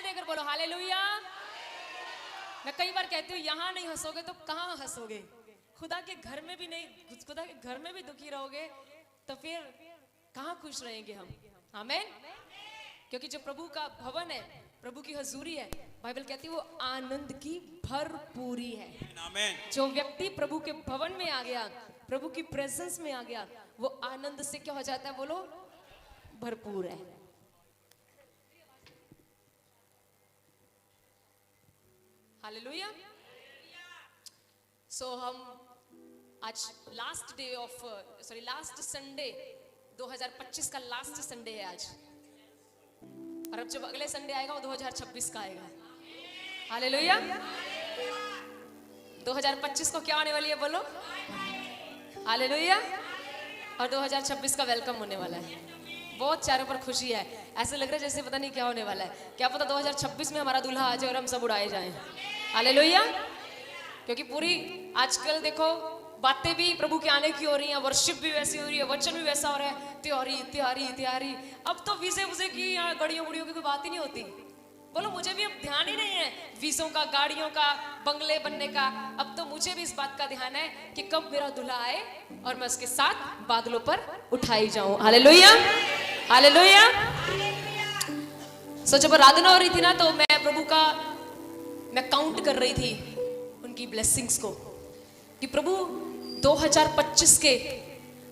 Smile देकर बोलो hallelujah. मैं कई बार कहती हूँ यहाँ नहीं हंसोगे तो कहाँ हंसोगे? खुदा के घर में भी नहीं, खुदा के घर में भी दुखी रहोगे तो फिर कहाँ खुश रहेंगे हम? आमीन। क्योंकि जो प्रभु का भवन है, प्रभु की हजूरी है, बाइबल कहती है वो आनंद की भरपूरी है। आमीन। जो व्यक्ति प्रभु के भवन में आ गया, प्रभु की प्रेजेंस में आ गया, वो आनंद से क्या हो जाता है बोलो? भरपूर है। हालेलुया। सो हम आज लास्ट संडे 2025 का लास्ट संडे है आज, और अब जब अगले संडे आएगा वो 2026 का आएगा। हालेलुया। 2025 को क्या आने वाली है बोलो? हालेलुया। और 2026 का वेलकम होने वाला है। बहुत चारों पर खुशी है, ऐसे लग रहा है जैसे पता नहीं क्या होने वाला है। क्या पता 2026 में हमारा दूल्हा आ जाए और हम सब उड़ाए जाएं। हालेलुया। क्योंकि पूरी आजकल देखो बातें भी प्रभु के आने की हो रही हैं, वर्शिप भी वैसी हो रही है, वचन भी वैसा हो रहा है, त्योहारी। अब तो वीजे वूजे की या गाड़ियों की कोई बात ही नहीं होती। बोलो मुझे भी अब ध्यान ही नहीं है वीजों का, गाड़ियों का, बंगले बनने का। अब तो मुझे भी इस बात का ध्यान है कि कब मेरा दूल्हा आए और मैं उसके साथ बादलों पर उठाई जाऊं। Hallelujah, hallelujah. सो जब आराधना हो रही थी ना, तो मैं प्रभु का काउंट कर रही थी उनकी ब्लेसिंग्स को, कि प्रभु 2025 के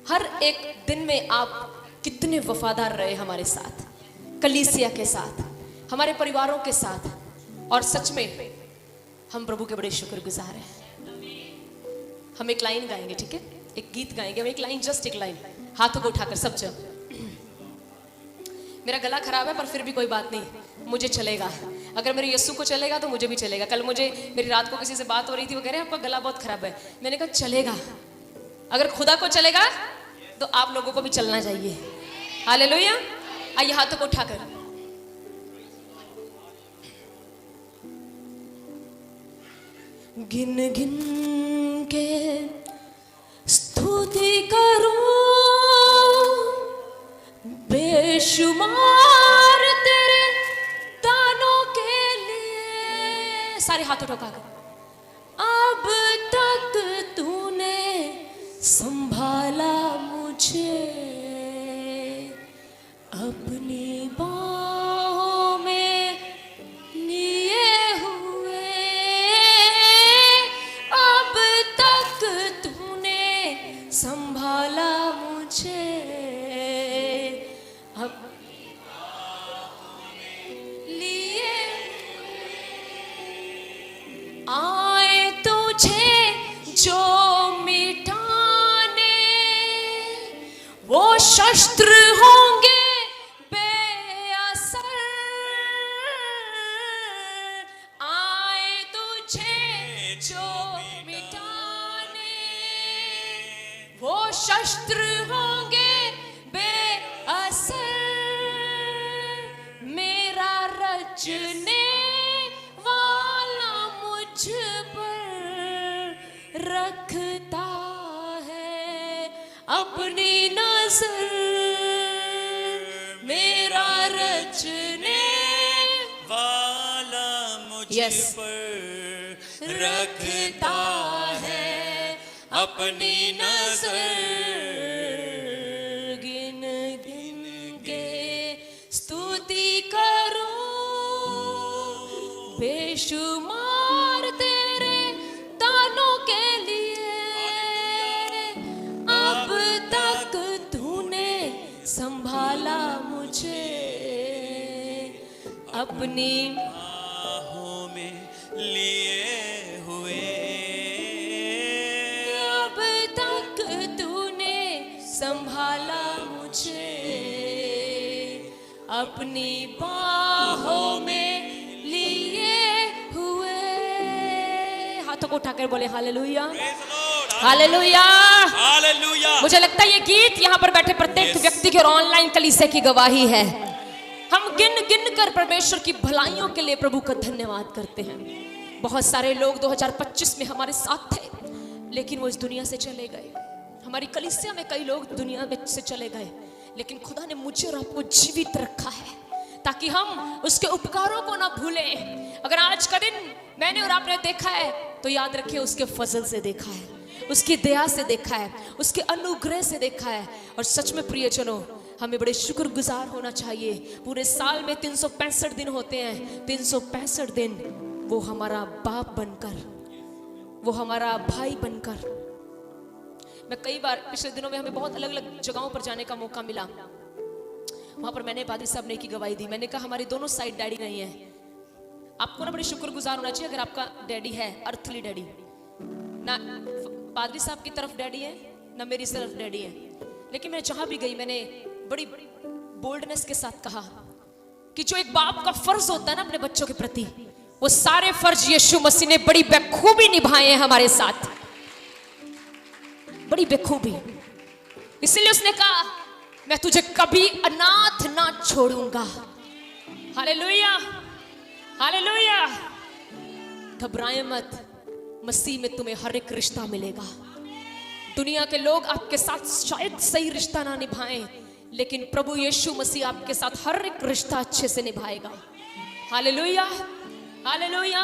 हर एक दिन में आप कितने वफादार रहे हमारे साथ, कलीसिया के साथ, हमारे परिवारों के साथ। और सच में हम प्रभु के बड़े शुक्रगुजार हैं। हम एक लाइन गाएंगे, ठीक है? एक गीत गाएंगे, हम एक लाइन, जस्ट एक लाइन, हाथों को उठाकर सब जन। मेरा गला खराब है पर फिर भी कोई बात नहीं, मुझे चलेगा। अगर मेरे यीशु को चलेगा तो मुझे भी चलेगा। कल मेरी रात को किसी से बात हो रही थी, वो कह रहे हैं आपका गला बहुत खराब है। मैंने कहा चलेगा, अगर खुदा को चलेगा तो आप लोगों को भी चलना चाहिए। हालेलुया। आइए हाथों को उठाकर गिन गिन के स्तुति करूं, बेशुमार तेरे दानों के लिए। सारे हाथ उठाकर, अब तक तूने संभाला मुझे अपनी बाहों में लिए हुए, अब तक तूने संभाला मुझे अपनी बाहों में लिए। आए तुझे जो मिटाने वो शस्त्र होंगे बेअसर। आए तुझे जो मिटाने वो शस्त्र होंगे बेअसर। मेरा रचने वाला मुझ पर रखता है अपनी नजर। मेरा रचने वाला मुझ पर रखता है अपनी नजर। गिन गिन के स्तुति करूं, बेशुमार तेरे दानों के लिए। अब तक तूने संभाला मुझे अपनी बाहों में लिए हुए। अब तक तूने संभाला मुझे अपनी बाहों में लिए हुए। हाथों को उठाकर बोले हालेलुया, हालेलुया, हालेलुया। मुझे लगता है ये गीत यहाँ पर बैठे प्रत्येक व्यक्ति की और ऑनलाइन कलीसिया की गवाही है। हम गिन गिन कर परमेश्वर की भलाइयों के लिए प्रभु का धन्यवाद करते हैं। बहुत सारे लोग 2025 में हमारे साथ थे, लेकिन वो इस दुनिया से चले गए। हमारी कलीसिया में कई लोग दुनिया में से चले गए, लेकिन खुदा ने मुझे और आपको जीवित रखा है। ताकि हम उसके उपकारों को ना भूलें। अगर आज का दिन मैंने और आपने देखा है तो याद रखिए उसके फजल से देखा है, उसकी दया से देखा है, उसके अनुग्रह से देखा है। और सच में प्रियजनों, हमें बड़े शुक्रगुजार होना चाहिए। पूरे साल में 365 दिन होते हैं, 365 दिन वो हमारा बाप बनकर, वो हमारा भाई बनकर। मैं कई बार पिछले दिनों में हमें बहुत अलग अलग जगहों पर जाने का मौका मिला। वहां पर मैंने पादरी साहब ने की गवाही दी। मैंने कहा हमारी दोनों साइड डैडी नहीं है। आपको ना बड़े शुक्रगुजार होना चाहिए अगर आपका डैडी है, अर्थली डैडी। ना पादरी साहब की तरफ डैडी है, ना मेरी तरफ डैडी है। लेकिन मैं जहां भी गई मैंने बड़ी बोल्डनेस के साथ कहा कि जो एक बाप का फर्ज होता है ना अपने बच्चों के प्रति, वो सारे फर्ज यीशु मसीह ने बड़ी बखूबी निभाए हैं हमारे साथ, बड़ी बखूबी। इसलिए उसने कहा मैं तुझे कभी अनाथ ना छोड़ूंगा। Hallelujah, hallelujah. घबराए मत, मसीह में तुम्हें हर एक रिश्ता मिलेगा। दुनिया के लोग आपके साथ शायद सही रिश्ता ना निभाएं, लेकिन प्रभु यीशु मसीह आपके साथ हर एक रिश्ता अच्छे से निभाएगा। Hallelujah, hallelujah.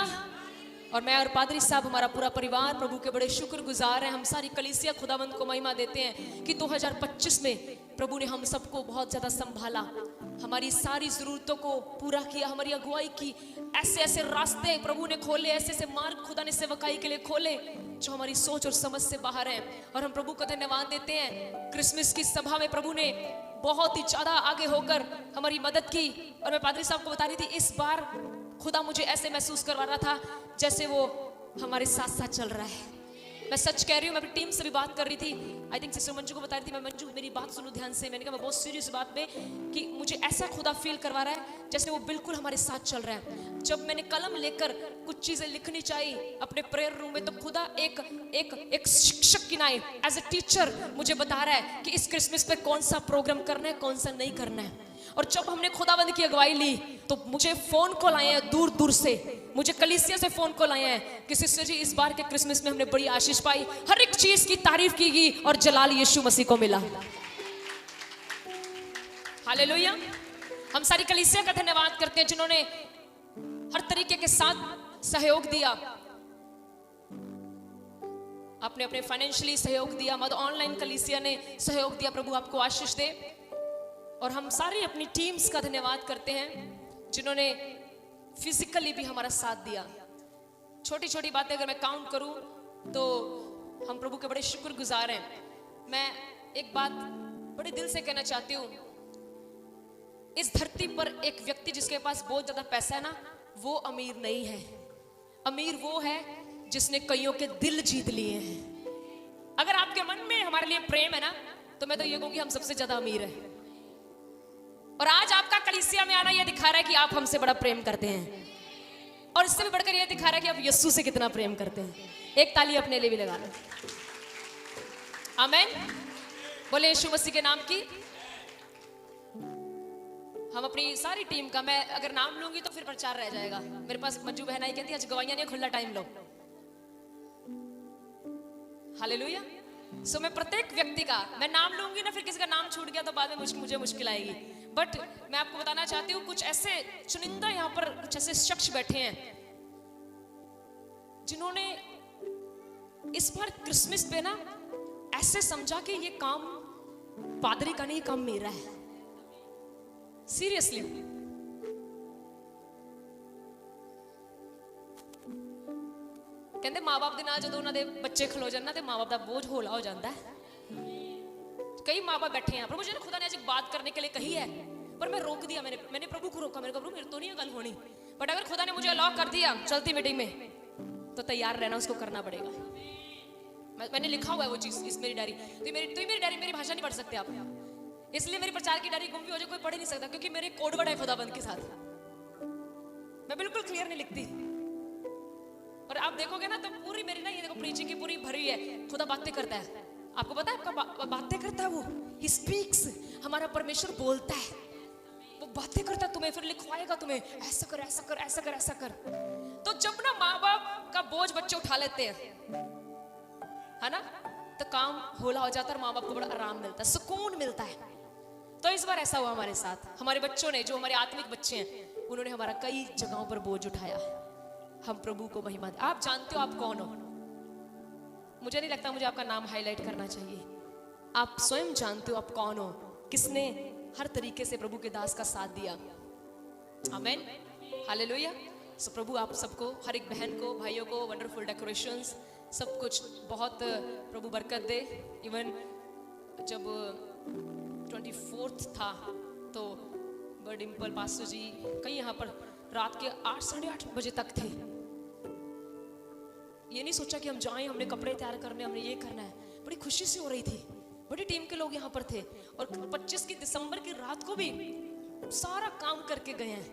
और मैं और पादरी साहब, हमारा पूरा परिवार प्रभु के बड़े शुक्रगुजार हैं। हम सारी कलीसिया खुदावंद को महिमा देते हैं कि 2025 में प्रभु ने हम सबको बहुत ज्यादा संभाला, हमारी सारी जरूरतों को पूरा किया, हमारी अगुवाई की। ऐसे ऐसे रास्ते प्रभु ने खोले, ऐसे ऐसे मार्ग खुदा ने सेवकाई के लिए खोले जो हमारी सोच और समझ से बाहर है। और हम प्रभु को धन्यवाद देते हैं। क्रिसमस की सभा में प्रभु ने बहुत ही ज्यादा आगे होकर हमारी मदद की। और मैं पादरी साहब को बता रही थी, इस बार खुदा मुझे ऐसे महसूस करवा रहा था जैसे वो हमारे साथ साथ चल रहा है। मैं सच कह रही हूँ, मैं अपनी टीम से भी बात कर रही थी। आई थिंक सिस्टर मंजू को बता रही थी, मैं मंजू मेरी बात सुनो ध्यान से। मैंने कहा मैं बहुत सीरियस बात में कि मुझे ऐसा खुदा फील करवा रहा है जैसे वो बिल्कुल हमारे साथ चल रहा है। जब मैंने कलम लेकर कुछ चीजें लिखनी चाहिए अपने प्रेयर रूम में, तो खुदा एक शिक्षक की नाई एज ए टीचर मुझे बता रहा है कि इस क्रिसमस पे कौन सा प्रोग्राम करना है, कौन सा नहीं करना है। और जब हमने खुदावंद की अगुवाई ली तो मुझे फोन कॉल आए हैं दूर दूर से, मुझे कलीसिया से फोन कॉल आए हैं कि सिस्टर जी इस बार के क्रिसमस में हमने बड़ी आशीष पाई, हर एक चीज की तारीफ की गई और जलाल यीशु मसीह को मिला। हालेलुया। हम सारी कलीसिया का धन्यवाद करते हैं जिन्होंने हर तरीके के साथ सहयोग दिया, अपने अपने फाइनेंशियली सहयोग दिया, मत ऑनलाइन कलीसिया ने सहयोग दिया। प्रभु आपको आशीष दे। और हम सारी अपनी टीम्स का धन्यवाद करते हैं जिन्होंने फिजिकली भी हमारा साथ दिया। छोटी छोटी बातें अगर मैं काउंट करूं तो हम प्रभु के बड़े शुक्रगुजार हैं। मैं एक बात बड़े दिल से कहना चाहती हूँ, इस धरती पर एक व्यक्ति जिसके पास बहुत ज्यादा पैसा है ना, वो अमीर नहीं है। अमीर वो है जिसने कईयों के दिल जीत लिए हैं। अगर आपके मन में हमारे लिए प्रेम है ना, तो मैं तो ये कहूंगी हम सबसे ज्यादा अमीर है। और आज आपका कलीसिया में आना यह दिखा रहा है कि आप हमसे बड़ा प्रेम करते हैं, और इससे भी बढ़कर यह दिखा रहा है कि आप यीशु से कितना प्रेम करते हैं। एक ताली अपने लिए भी लगा लो। आमीन। बोले यीशु मसीह के नाम की। हम अपनी सारी टीम का, मैं अगर नाम लूंगी तो फिर प्रचार रह जाएगा। मेरे पास मंजू बहन आई, कहती आज गवाइयां नहीं, खुला टाइम लो। हालेलुया। सो मैं प्रत्येक व्यक्ति का मैं नाम लूंगी ना, फिर किसी का नाम छूट गया तो बाद में मुझे मुश्किल आएगी। बट मैं आपको बताना चाहती हूँ, कुछ ऐसे चुनिंदा यहाँ पर कुछ ऐसे शख्स बैठे हैं जिन्होंने इस बार क्रिसमस पे ना ऐसे समझा कि ये काम पादरी का नहीं, काम मेरा है। सीरियसली। कहते माँ बाप ਦੇ ਨਾਲ ਜਦੋਂ ਉਹਨਾਂ ਦੇ ਬੱਚੇ ਖਲੋ ਜਾਣ ਨਾ ਤੇ ਮਾँ बाप ਦਾ बोझ हौला हो जाता है। कई माँ बाप बैठे हैं, प्रभु जी ने खुदा ने आज एक बात करने के लिए कही है, पर मैं रोक दिया। मैंने प्रभु को रोका। मैंने कहा प्रभु मेरे तो नहीं गल होनी, बट अगर खुदा ने मुझे अलाउ कर दिया चलती मीटिंग में तो तैयार रहना, उसको करना पड़ेगा। मैंने लिखा हुआ है वो चीज इस मेरी डायरी। तो मेरी डायरी, मेरी भाषा नहीं पढ़ सकते आप, इसलिए मेरी प्रचार की डायरी गुम भी हो जाए कोई पढ़ ही नहीं सकता, क्योंकि मेरे कोड वर्ड है खुदाबंद के साथ। मैं बिल्कुल क्लियर नहीं लिखती। और आप देखोगे ना तो पूरी मेरी ना, ये देखो प्रीचिंग की पूरी भरी है। खुदा बातें करता है, आपको पता है, आपका बातें करता है वो। ही स्पीक्स, हमारा परमेश्वर बोलता है, वो बातें करता है तुम्हें, फिर लिखवाएगा तुम्हें, ऐसा कर ऐसा कर ऐसा कर ऐसा कर। तो जब ना माँ बाप का बोझ बच्चे उठा लेते हैं, है ना, तो काम होला हो जाता है और माँ बाप को बड़ा आराम मिलता है, सुकून मिलता है। तो इस बार ऐसा हुआ हमारे साथ, हमारे बच्चों ने, जो हमारे आत्मिक बच्चे हैं, उन्होंने हमारा कई जगहों पर बोझ उठाया। हम प्रभु को महिमा दें। आप जानते हो आप कौन हो, मुझे नहीं लगता मुझे आपका नाम हाईलाइट करना चाहिए। आप स्वयं जानते हो आप कौन हो, किसने हर तरीके से प्रभु के दास का साथ दिया। आमेन, हालेलुया। सो प्रभु आप सबको, हर एक बहन को, भाइयों को, वंडरफुल डेकोरेशंस, सब कुछ बहुत प्रभु बरकत दे। इवन जब 24 था तो डिम्पल पास्टर जी कहीं यहाँ पर रात के 8 साढ़े 8 बजे तक थे। ये नहीं सोचा कि हम जाएं, हमने कपड़े तैयार करने, हमने ये करना है। बड़ी खुशी से हो रही थी, बड़ी टीम के लोग यहाँ पर थे। और 25 की दिसंबर की रात को भी सारा काम करके गए हैं।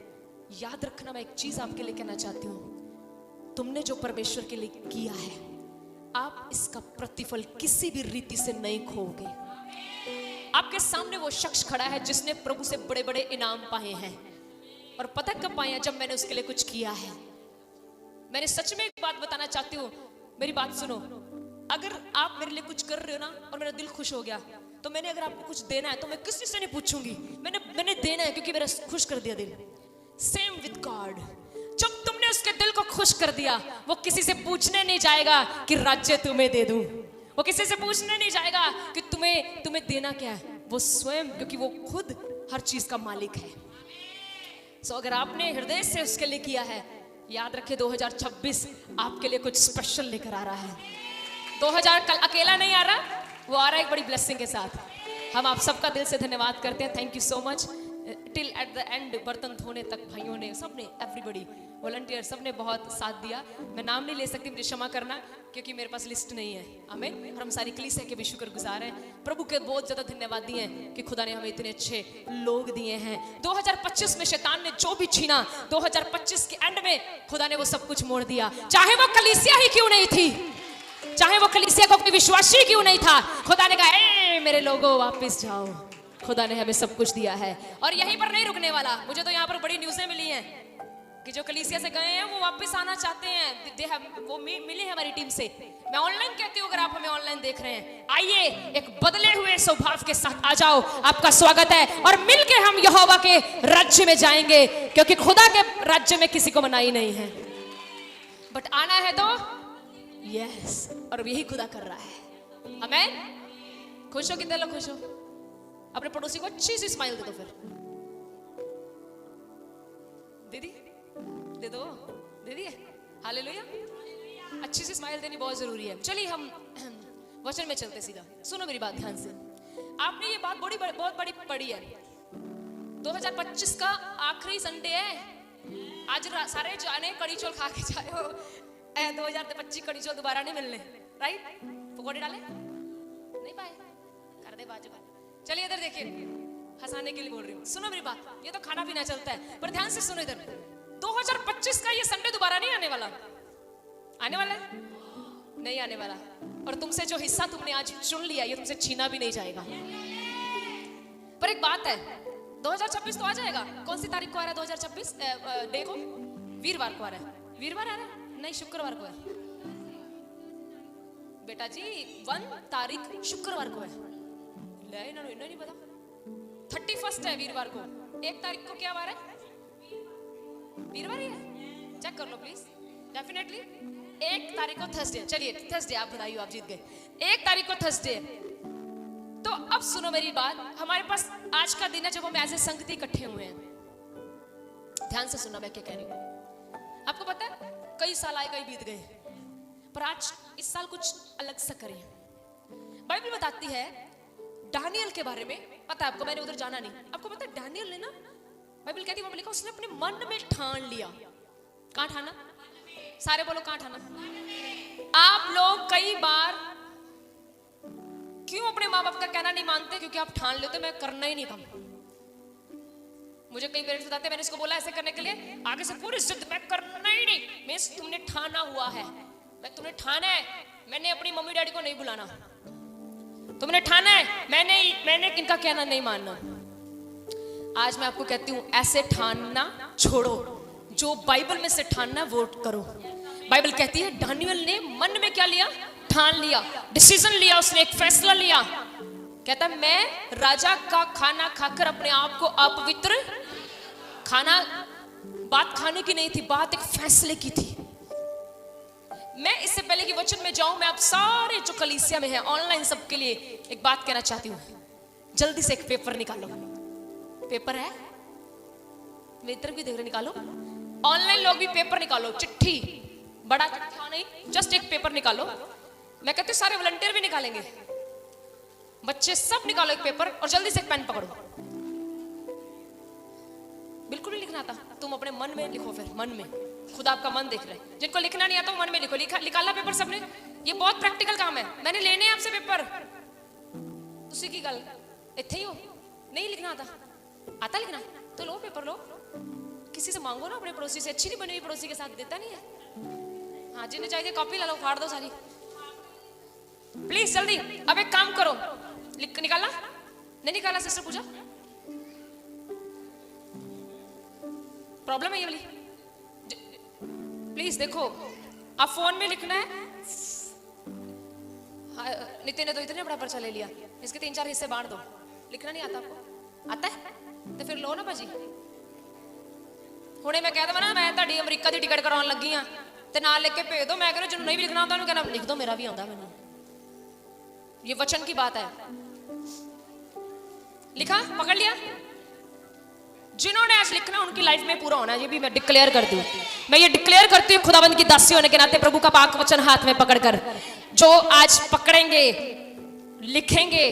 याद रखना, मैं एक चीज आपके लिए कहना चाहती हूँ, तुमने जो परमेश्वर के लिए किया है, आप इसका प्रतिफल किसी भी रीति से नहीं खोओगे। आपके सामने वो शख्स खड़ा है जिसने प्रभु से बड़े बड़े इनाम पाए हैं, और पता कब पाए हैं? जब मैंने उसके लिए कुछ किया है। मैंने सच में एक बात बताना चाहती हूँ, मेरी बात सुनो। अगर आप मेरे लिए कुछ कर रहे हो ना और मेरा दिल खुश हो गया, तो मैंने अगर आपको कुछ देना है तो मैं किसी से नहीं पूछूंगी, मैंने देना है क्योंकि मेरा खुश कर दिया दिल। सेम विद गॉड, जब तुमने उसके दिल को खुश कर दिया, वो किसी से पूछने नहीं जाएगा कि राज्य तुम्हें दे दूं, वो किसी से पूछने नहीं जाएगा कि तुम्हें देना क्या है। वो स्वयं, क्योंकि वो खुद हर चीज का मालिक है। सो अगर आपने हृदय से उसके लिए किया है, याद रखे 2026 आपके लिए कुछ स्पेशल लेकर आ रहा है। 2000 कल अकेला नहीं आ रहा, वो आ रहा है एक बड़ी ब्लेसिंग के साथ। हम आप सबका दिल से धन्यवाद करते हैं। Thank you so much. Till at the end, बर्तन धोने तक भाइयों ने, सबने, एवरीबॉडी, वॉलंटियर, सबने बहुत साथ दिया। मैं नाम नहीं ले सकती, मुझे क्षमा करना, क्योंकि मेरे पास लिस्ट नहीं है। आमीन। और हम सारी कलीसिया के भी शुक्रगुजार हैं, प्रभु के बहुत ज्यादा धन्यवाद दिए हैं कि खुदा ने हमें इतने अच्छे लोग दिए हैं। 2025 में शैतान ने जो भी छीना, 2025 के एंड में खुदा ने वो सब कुछ मोड़ दिया। चाहे वो कलीसिया ही क्यों नहीं थी, चाहे वो कलीसिया को कोई विश्वासी क्यों नहीं था, खुदा ने कहा ए मेरे लोगों वापस जाओ। खुदा ने हमें सब कुछ दिया है, और यहीं पर नहीं रुकने वाला। मुझे तो यहाँ पर बड़ी न्यूज़ें मिली हैं कि जो कलीसिया से गए हैं वो वापस आना चाहते हैं। वो मिली है हमारी टीम से। मैं ऑनलाइन कहती हूँ, अगर आप हमें ऑनलाइन देख रहे हैं, आइए एक बदले हुए स्वभाव के साथ आ जाओ, आपका स्वागत है। और मिलके हम यहोवा के राज्य में जाएंगे, क्योंकि खुदा के राज्य में किसी को मनाही नहीं है, बट आना है तो यस। और यही खुदा कर रहा है। आमीन। खुश हो? कितने लोग खुश हो? अपने पड़ोसी को अच्छी सी स्माइल दे दो। फिर दीदी दे दो, दीदी, हालेलुया। अच्छी सी स्माइल देनी बहुत जरूरी है। चलिए हम वचन में चलते सीधा। सुनो मेरी बात ध्यान से। आपने ये बात बहुत बड़ी पढ़ी है। 2025 का आखिरी संडे है। आज सारे जाने कड़ी चौल खा के जाए हो। 2025 कड़ी चौल दोबारा नहीं मिलने, राइट? पकौड़े डाले नहीं पाए, कर दे बाजू। चलिए इधर देखिए, हंसाने के लिए बोल रही हूँ। सुनो मेरी बात, ये तो खाना पीना चलता है, पर ध्यान से सुनो इधर। 2025 का ये संडे दोबारा नहीं आने वाला। आने वाला है? नहीं आने वाला। और तुमसे जो हिस्सा तुमने आज चुन लिया, ये तुमसे छीना भी नहीं जाएगा। पर एक बात है, 2026 तो आ जाएगा। कौन सी तारीख को आ रहा है 2026? डे को वीरवार को आ रहा है। वीरवार आ रहा है? नहीं, शुक्रवार को है बेटा जी। 1 तारीख शुक्रवार को है। नहीं पता। 31 है वीरवार को। 1 तारीख को क्या वार है? वीरवार ही है, चेक कर लो प्लीज। डेफिनेटली 1 तारीख को थर्सडे। चलिए थर्सडे, आप बताइए, आप जीत गए। 1 तारीख को थर्सडे। तो अब सुनो मेरी बात, हमारे पास आज का दिन है जब हम ऐसे संगति इकट्ठे हुए हैं। ध्यान से सुनना मैं क्या कह रही हूँ। आपको पता है कई साल आए, कई बीत गए, पर आज इस साल कुछ अलग सा करें। बाइबल बताती है दानियल के बारे में। पता है आपको, मैंने उधर जाना नहीं। आपको पता है दानियल ने ना, बाइबल कहती है, वहां लिखा उसने अपने मन में ठान लिया। कहां ठाना? सारे बोलो, कहां ठाना? आप लोग कई बार क्यों अपने माँ बाप का कहना नहीं मानते? क्योंकि आप ठान लेते मैं करना ही नहीं काम। मुझे कई पेरेंट्स बताते हैं, मैंने इसको बोला ऐसे करने के लिए, आगे से पूरी जिद, मैं करना ही नहीं। मैं तुमने ठाना हुआ है, मैं तुमने ठाना है, मैंने अपनी मम्मी डैडी को नहीं बुलाना। तुमने ठाना है, मैंने इनका कहना नहीं मानना। आज मैं आपको कहती हूं, ऐसे ठानना छोड़ो। जो बाइबल में से ठानना वोट करो। बाइबल कहती है दानियल ने मन में क्या लिया? ठान लिया, डिसीजन लिया, उसने एक फैसला लिया। कहता है मैं राजा का खाना खाकर अपने आप को अपवित्र, खाना बात खाने की नहीं थी, बात एक फैसले की थी। मैं इससे पहले कि वचन में जाऊं, मैं आप सारे जो कलीसिया में है ऑनलाइन सबके लिए एक बात कहना चाहती हूं। जल्दी से एक पेपर निकालो, पेपर है मेरी तरफ भी देख रहे, निकालो। ऑनलाइन लोग भी पेपर निकालो, चिट्ठी, बड़ा चिट्ठा नहीं, जस्ट एक पेपर निकालो। मैं कहती हूँ सारे वॉलंटियर भी निकालेंगे, बच्चे सब निकालो एक पेपर और जल्दी से एक पेन पकड़ो। बिल्कुल नहीं लिखना आता, तुम अपने मन में लिखो, फिर मन में खुद आपका मन देख रहे हैं। जिनको लिखना नहीं आता वो मन में लिखो। निकालना पेपर सबने, ये बहुत प्रैक्टिकल काम है। मैंने लेने हैं आपसे पेपर, उसी की गल इतने ही हो, नहीं लिखना आता, आता लिखना तो लो पेपर, लो किसी से मांगो ना, अपने पड़ोसी से। अच्छी नहीं बनी हुई पड़ोसी के साथ देता नहीं है। हाँ जिन्हें चाहिए कॉपी ला लो, फाड़ दो सारी, प्लीज जल्दी। अब एक काम करो, निकाला नहीं निकाला, सिस्टर पूजा प्रॉब्लम है ये वाली, प्लीज देखो। आप फोन में लिखना है। हाँ, नितिन ने तो इतने बड़ा पर्चा ले लिया, इसके 3-4 हिस्से बांट दो। लिखना नहीं आता आपको? आता है तो फिर लो ना भाजी। हुणे मैं कह दवा ना मैं ਤੁਹਾਡੀ ਅਮਰੀਕਾ ਦੀ ਟਿਕਟ ਕਰਾਉਣ ਲੱਗੀ ਆ ਤੇ ਨਾਲ ਲਿਖ ਕੇ ਭੇਜ ਦੋ। मैं कह रहा जिन्होंने नहीं भी लिखना होता उन्हें कहना लिख दो, मेरा भी आता मैंने। ये वचन की बात है। लिखा, पकड़ लिया। जिन्होंने आज लिखना उनकी लाइफ में पूरा होना, ये भी मैं डिक्लेयर करती हूँ। मैं ये डिक्लेयर करती हूँ खुदाबंद की दासी होने के नाते, प्रभु का पाक वचन हाथ में पकड़कर जो आज पकड़ेंगे लिखेंगे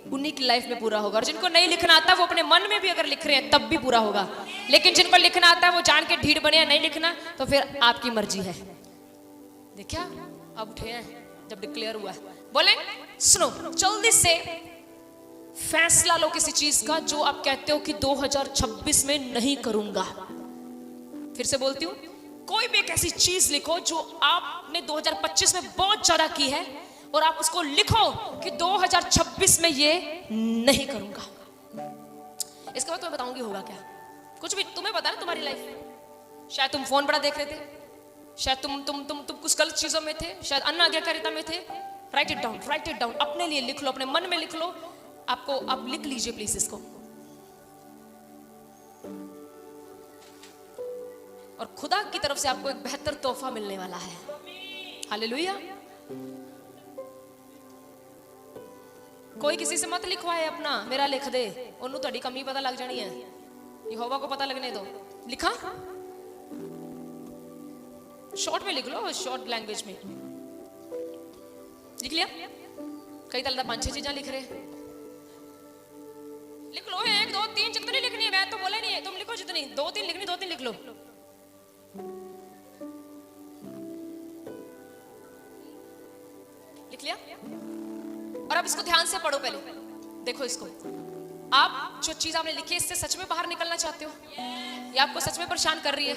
उन्हीं की लाइफ में पूरा होगा। और जिनको नहीं लिखना आता वो अपने मन में भी अगर लिख रहे हैं तब भी पूरा होगा। लेकिन जिनको लिखना आता है वो जान के ढीठ बने, नहीं लिखना तो फिर आपकी मर्जी है। देखा अब उठे हैं जब डिक्लेयर हुआ है। बोले सुनो जल्दी से फैसला लो किसी चीज का जो आप कहते हो कि 2026 में नहीं करूंगा। फिर से बोलती हूं, कोई भी एक ऐसी चीज लिखो जो आपने 2025 में बहुत ज्यादा की है और आप उसको लिखो कि 2026 में ये नहीं करूंगा। इसके बाद तुम्हें बताऊंगी होगा क्या। कुछ भी तुम्हें पता ना तुम्हारी लाइफ। शायद तुम फोन बड़ा देख रहे थे, शायद तुम कुछ गलत चीजों में थे, शायद अन्य आज्ञाकारिता में थे। Right it down, right it down, अपने लिए लिख लो, अपने मन में लिख लो। आपको आप लिख लीजिए प्लीज इसको। और खुदा की तरफ से आपको एक बेहतर तोहफा मिलने वाला है। हालेलुया। कोई किसी से मत लिखवाए अपना, मेरा लिख दे, उन्होंने थोड़ी कमी पता लग जानी है। यहोवा को पता लगने दो। लिखा, शॉर्ट में लिख लो, शॉर्ट लैंग्वेज में लिख लिया। कई तरह 5-6 चीजें लिख रहे, लिख लो 1, 2, 3 जितनी लिखनी है। मैं तो बोले नहीं है, तुम लिखो जितनी, 2-3 लिखनी 2-3 लिख लो। लिख लिया। और अब इसको ध्यान से पढ़ो पहले, देखो इसको। आप जो चीज आपने लिखी है इससे सच में बाहर निकलना चाहते हो या आपको सच में परेशान कर रही है?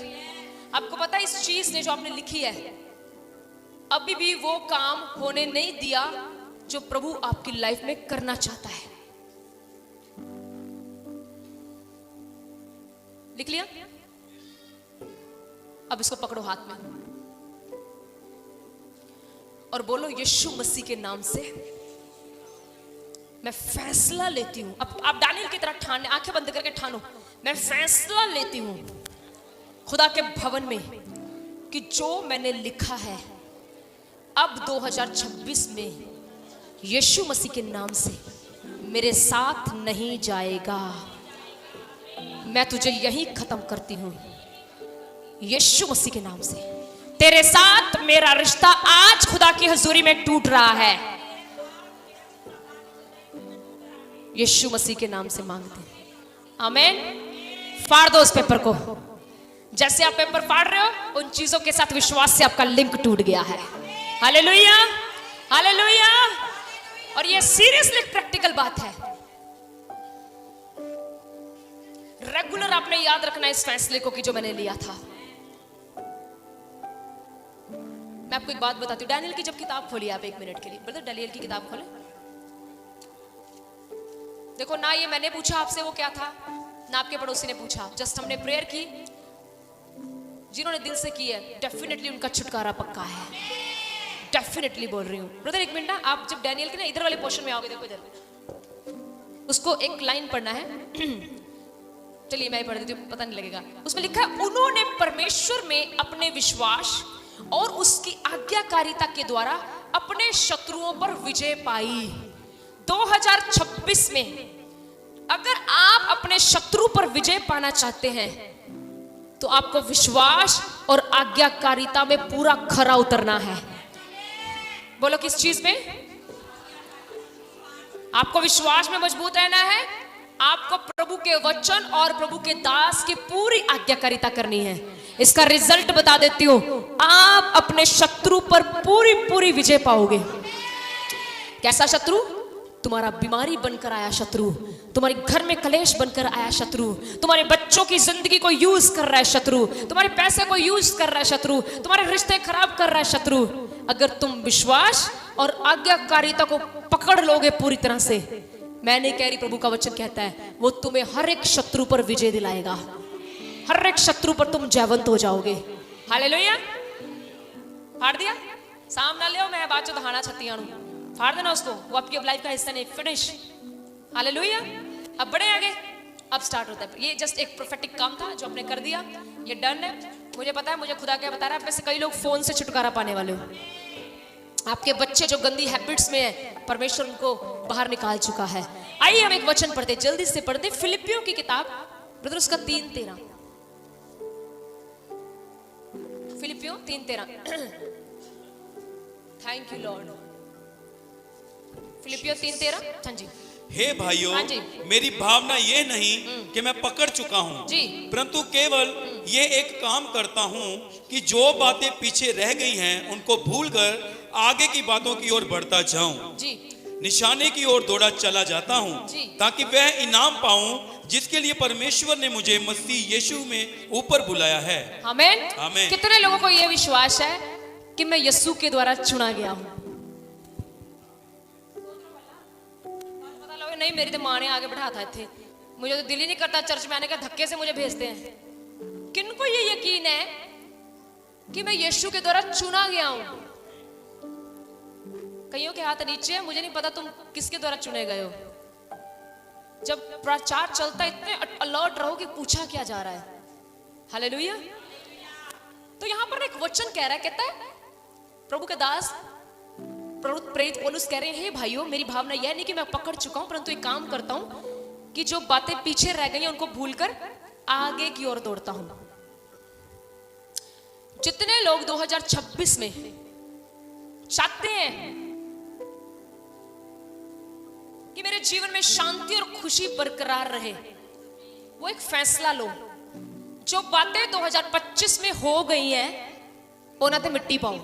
आपको पता है इस चीज ने जो आपने लिखी है अभी भी वो काम होने नहीं दिया जो प्रभु आपकी लाइफ में करना चाहता है। लिख लिया? अब इसको पकड़ो हाथ में और बोलो यीशु मसीह के नाम से मैं फैसला लेती हूं। अब आप दानियल की तरह ठान, आंखें बंद करके ठानो, मैं फैसला लेती हूं खुदा के भवन में कि जो मैंने लिखा है अब 2026 में यीशु मसीह के नाम से मेरे साथ नहीं जाएगा। मैं तुझे यही खत्म करती हूं यीशु मसीह के नाम से। तेरे साथ मेरा रिश्ता आज खुदा की हजूरी में टूट रहा है। यीशु मसीह के नाम से मांगते हैं, आमीन। फाड़ दो उस पेपर को। जैसे आप पेपर फाड़ रहे हो उन चीजों के साथ विश्वास से आपका लिंक टूट गया है। Hallelujah, hallelujah. और ये सीरियसली प्रैक्टिकल बात है। रेगुलर आपने याद रखना इस फैसले को कि जो मैंने लिया था। मैं आपको एक बात बताती हूँ। डैनियल की जब किताब खोली आप 1 मिनट के लिए, ब्रदर डैनियल की किताब खोले। देखो ना ये मैंने पूछा आपसे वो क्या था, ना आपके पड़ोसी ने पूछा। जस्ट हमने प्रेयर की। जिन्होंने दिल से की है डेफिनेटली उनका छुटकारा पक्का है। डेफिनेटली बोल रही हूँ। ब्रदर 1 मिनट ना, आप जब डैनियल के ना इधर वाले पोर्शन में आओगे, देखो इधर उसको एक लाइन पढ़ना है। चलिए मैं पढ़ देती हूँ, पता नहीं लगेगा। उसमें लिखा है, उन्होंने परमेश्वर में अपने विश्वास और उसकी आज्ञाकारिता के द्वारा अपने शत्रुओं पर विजय पाई। 2026 में अगर आप अपने शत्रु पर विजय पाना चाहते हैं तो आपको विश्वास और आज्ञाकारिता में पूरा खरा उतरना है। बोलो किस चीज में? आपको विश्वास में मजबूत रहना है, आपको प्रभु के वचन और प्रभु के दास की पूरी आज्ञाकारिता करनी है। इसका रिजल्ट बता देती हूं, आप अपने शत्रु पर पूरी पूरी विजय पाओगे। कैसा शत्रु? तुम्हारा बीमारी बनकर आया शत्रु, तुम्हारे घर में कलेश बनकर आया शत्रु, तुम्हारे बच्चों की जिंदगी को यूज कर रहा है शत्रु, तुम्हारे पैसे को यूज कर रहा है शत्रु, तुम्हारे रिश्ते खराब कर रहा है शत्रु। अगर तुम विश्वास और आज्ञाकारिता को पकड़ लोगे पूरी तरह से, मैं नहीं कह रही, प्रभु का वचन कहता है वो तुम्हें हर एक शत्रु पर विजय दिलाएगा। हर एक शत्रु पर तुम जयवंत हो जाओगे। हालेलुया। फाड़ दिया? सामना ले, मैं बात दहाना छत्तियां फाड़ देना उसको, वो आपकी लाइफ का हिस्सा नहीं। फिनिश। हालेलुया। अब बढ़े आगे, अब स्टार्ट होता है। ये जस्ट एक प्रोफेटिक काम था जो आपने कर दिया, ये डन है। मुझे पता है, मुझे खुदा क्या बता रहा है, आप में से कई लोग फोन से छुटकारा पाने वाले हो। आपके बच्चे जो गंदी हैबिट्स में है, परमेश्वर उनको बाहर निकाल चुका है। आइए हम एक वचन पढ़ते, जल्दी से पढ़ते, फिलिपियों की किताब ब्रदर उसका 3:13। फिलिपियों 3:13। Thank you lord. फिलिपियों 3:13। हाँ जी। हे भाइयों, हाँ जी। मेरी भावना ये नहीं कि मैं पकड़ चुका हूँ जी, परंतु केवल ये एक काम करता हूँ कि जो बातें पीछे रह गई हैं उनको भूलकर आगे की बातों की ओर बढ़ता जाऊं। जी, निशाने की ओर दौड़ा चला जाता हूँ जी। ताकि वह इनाम पाऊं जिसके लिए परमेश्वर ने मुझे मसीह यीशु में ऊपर बुलाया है। आमीन। आमीन। कितने लोगों को यह विश्वास है कि मैं यीशु के द्वारा चुना गया हूं? पता लगे नहीं, मेरी तो माँ ने आगे बढ़ा था थे, मुझे तो दिल ही नहीं करता चर्च में आने का, धक्के से मुझे भेजते हैं। किनको ये यकीन है कि मैं यीशु के द्वारा चुना गया हूं? कईयों के हाथ नीचे है, मुझे नहीं पता तुम किसके द्वारा चुने गए हो। जब प्रचार चलता है इतने अलर्ट रहो कि पूछा क्या जा रहा है। हालेलुया। तो यहां पर एक वचन कह रहा है, कहता है प्रभु के दास प्रभु प्रेरित पौलुस कह रहे हैं, हे भाइयों, मेरी भावना यह नहीं कि मैं पकड़ चुका हूं, परंतु एक काम करता हूं कि जो बातें पीछे रह गई हैं उनको भूलकर आगे की ओर दौड़ता हूं। जितने लोग 2026 में चाहते हैं कि मेरे जीवन में शांति और खुशी बरकरार रहे, वो एक फैसला लो। जो बातें 2025 में हो गई हैं उन्हें तो मिट्टी पाओ।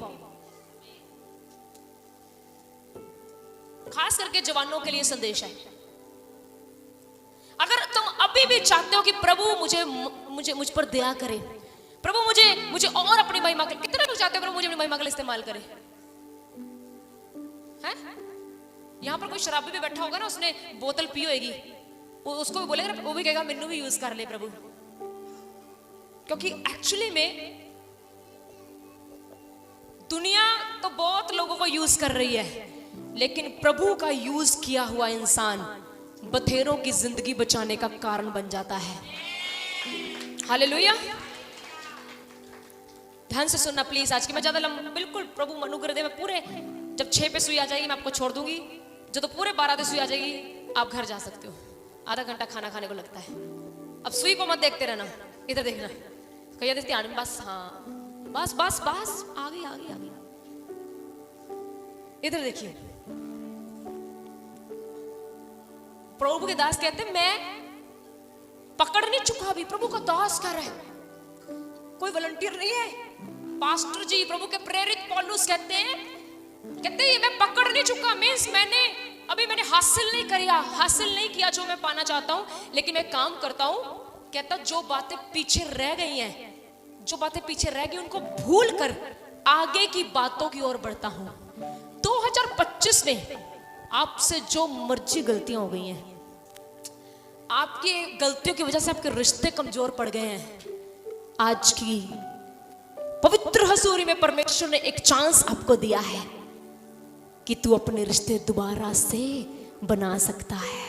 खास करके जवानों के लिए संदेश है। अगर तुम अभी भी चाहते हो कि प्रभु मुझ पर दया करे, प्रभु मुझे और अपनी महिमा के, कितने लोग चाहते हो प्रभु मुझे अपनी महिमा के लिए इस्तेमाल करे? हैं? यहाँ पर कोई शराबी भी बैठा होगा ना, उसने बोतल पी होगी, उसको भी बोलेगा, वो भी कहेगा मैनू भी यूज कर ले प्रभु। क्योंकि एक्चुअली में दुनिया तो बहुत लोगों को यूज कर रही है, लेकिन प्रभु का यूज किया हुआ इंसान बथेरों की जिंदगी बचाने का कारण बन जाता है। हालेलुया। ध्यान से सुनना प्लीज, आज की मैं ज्यादा बिल्कुल प्रभु अनुग्रह दे, मैं पूरे जब 6 पे सुई आ जाएगी मैं आपको छोड़ दूंगी, जो तो पूरे 12 पे सुई आ जाएगी आप घर जा सकते हो। आधा घंटा खाना खाने को लगता है। अब सुई को मत देखते रहना, इधर देखना, कहीं ध्यान में, बस हाँ बस बस बस आ गई आ गई आ गई, इधर देखिए। प्रभु के दास कहते हैं मैं पकड़ नहीं चुका अभी। प्रभु का दास कह रहे हैं, कोई वॉलंटियर नहीं है। पास्टर जी प्रभु के प्रेरित पौलुस कहते हैं ये मैं पकड़ नहीं चुका, मींस मैंने हासिल नहीं किया जो मैं पाना चाहता हूं, लेकिन मैं काम करता हूं। कहता जो बातें पीछे रह गई हैं उनको भूल कर आगे की बातों की ओर बढ़ता हूं। 2025 में आपसे जो मर्जी गलतियां हो गई हैं, आपकी गलतियों की वजह से आपके रिश्ते कमजोर पड़ गए हैं, आज की पवित्र हजूरी में परमेश्वर ने एक चांस आपको दिया है कि तू अपने रिश्ते दोबारा से बना सकता है।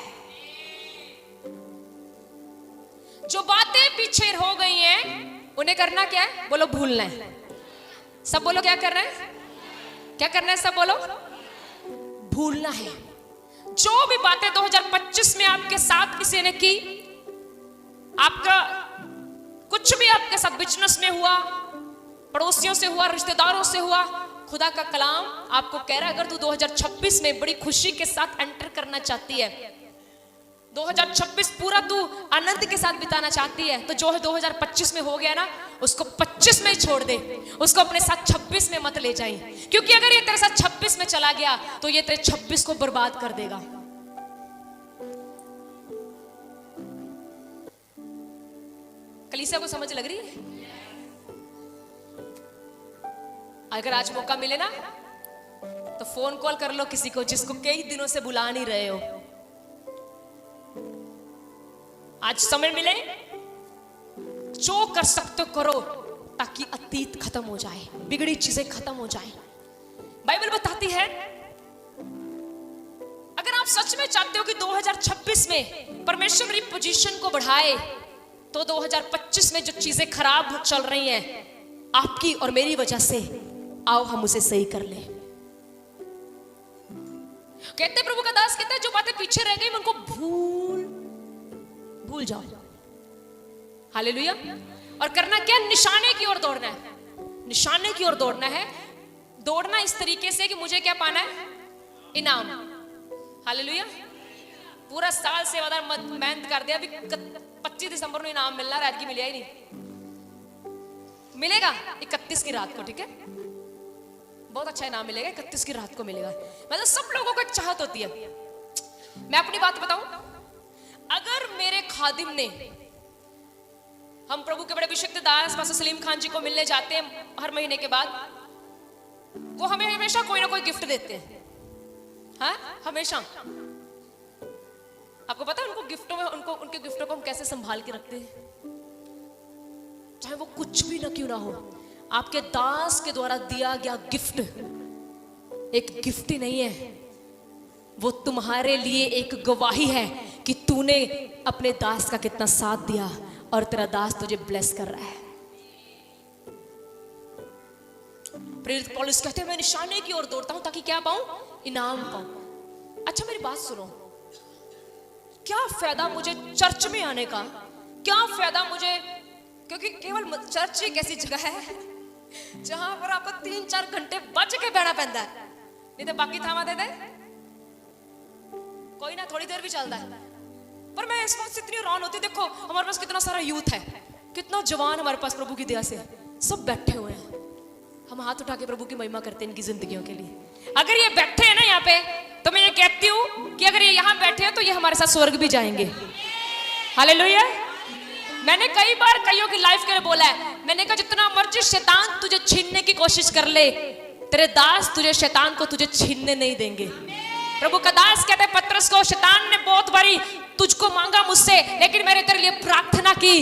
पीछे हो गई हैं उन्हें करना क्या है? बोलो भूलना है। सब बोलो क्या करना है? क्या करना है? सब बोलो भूलना है। जो भी बातें 2025 में आपके साथ किसी ने की, आपका कुछ भी आपके साथ बिजनेस में हुआ, पड़ोसियों से हुआ, रिश्तेदारों से हुआ, खुदा का कलाम आपको कह रहा है अगर तू 2026 में बड़ी खुशी के साथ एंटर करना चाहती है, 2026 पूरा तू आनंद के साथ बिताना चाहती है, तो जो है 2025 में हो गया ना, उसको 25 में ही छोड़ दे, उसको अपने साथ 26 में मत ले जाई, क्योंकि अगर ये तेरे साथ 26 में चला गया तो ये तेरे 26 को बर्बाद कर देगा। कलीसिया को समझ लग रही है? अगर आज मौका मिले ना तो फोन कॉल कर लो किसी को जिसको कई दिनों से बुला नहीं रहे हो। आज समय मिले, जो कर सकते हो करो, ताकि अतीत खत्म हो जाए, बिगड़ी चीजें खत्म हो जाए। बाइबल बताती है अगर आप सच में चाहते हो कि 2026 में परमेश्वर मेरी पोजीशन को बढ़ाए, तो 2025 में जो चीजें खराब चल रही हैं आपकी और मेरी वजह से, आओ हम उसे सही कर ले। कहते प्रभु का दास कहता है जो बातें पीछे रह गई उनको भूल जाओ। हालेलुया। और करना क्या? निशाने की ओर दौड़ना है। निशाने की ओर दौड़ना है। दौड़ना इस तरीके से कि मुझे क्या पाना है? इनाम। हालेलुया। पूरा साल सेवादार मेहनत कर दिया, अभी 25 दिसंबर को इनाम मिलना, रात की मिलिया ही नहीं, मिलेगा 31 की रात को, ठीक है? बहुत अच्छा इनाम मिलेगा, 31 की रात को मिलेगा। मतलब सब लोगों को एक चाहत होती है। मैं अपनी बात बताऊं, अगर मेरे खादिम ने, हम प्रभु के बड़े अभिषिक्त दास पास्टर सलीम खान जी को मिलने जाते हैं हर महीने के बाद, वो हमें हमेशा कोई ना कोई गिफ्ट देते हैं। हाँ, हमेशा। आपको पता है उनको गिफ्टों में, उनके गिफ्टों को हम कैसे संभाल के रखते हैं, चाहे वो कुछ भी ना क्यों ना हो। आपके दास के द्वारा दिया गया गिफ्ट एक गिफ्ट ही नहीं है, वो तुम्हारे लिए एक गवाही है कि तूने अपने दास का कितना साथ दिया और तेरा दास तुझे ब्लेस कर रहा है। प्रेरित पौलुस कहते हैं मैं निशाने की ओर दौड़ता हूं ताकि क्या पाऊं? इनाम पाऊं। अच्छा मेरी बात सुनो, क्या फायदा मुझे चर्च में आने का? क्या फायदा मुझे, क्योंकि केवल चर्च एक ऐसी जगह है जहां पर आपको 3-4 घंटे बच के बैठना पैंदा है, नहीं तो बाकी थामा दे दे कोई ना, थोड़ी देर भी चलता है। पर मैं इस वक्त इतनी हैरान होती, देखो हमारे पास कितना सारा यूथ है, कितना जवान हमारे पास प्रभु की दया से सब बैठे हुए हैं। हम हाथ उठा के प्रभु की महिमा करते हैं इनकी जिंदगियों के लिए। अगर ये बैठे हैं ना यहाँ पे, तो मैं ये कहती हूँ कि अगर ये यहाँ बैठे हैं तो ये हमारे साथ स्वर्ग भी जाएंगे। हालेलुया। मैंने कई बार कईयों की लाइफ के लिए बोला है, मैंने कहा जितना मर्जी शैतान तुझे छीनने की कोशिश कर ले, तेरे दास तुझे शैतान को तुझे छीनने नहीं देंगे। प्रभु का दास कहते हैं पतरस को, शैतान ने बहुत बारी तुझको मांगा मुझसे, लेकिन मैंने तेरे लिए प्रार्थना की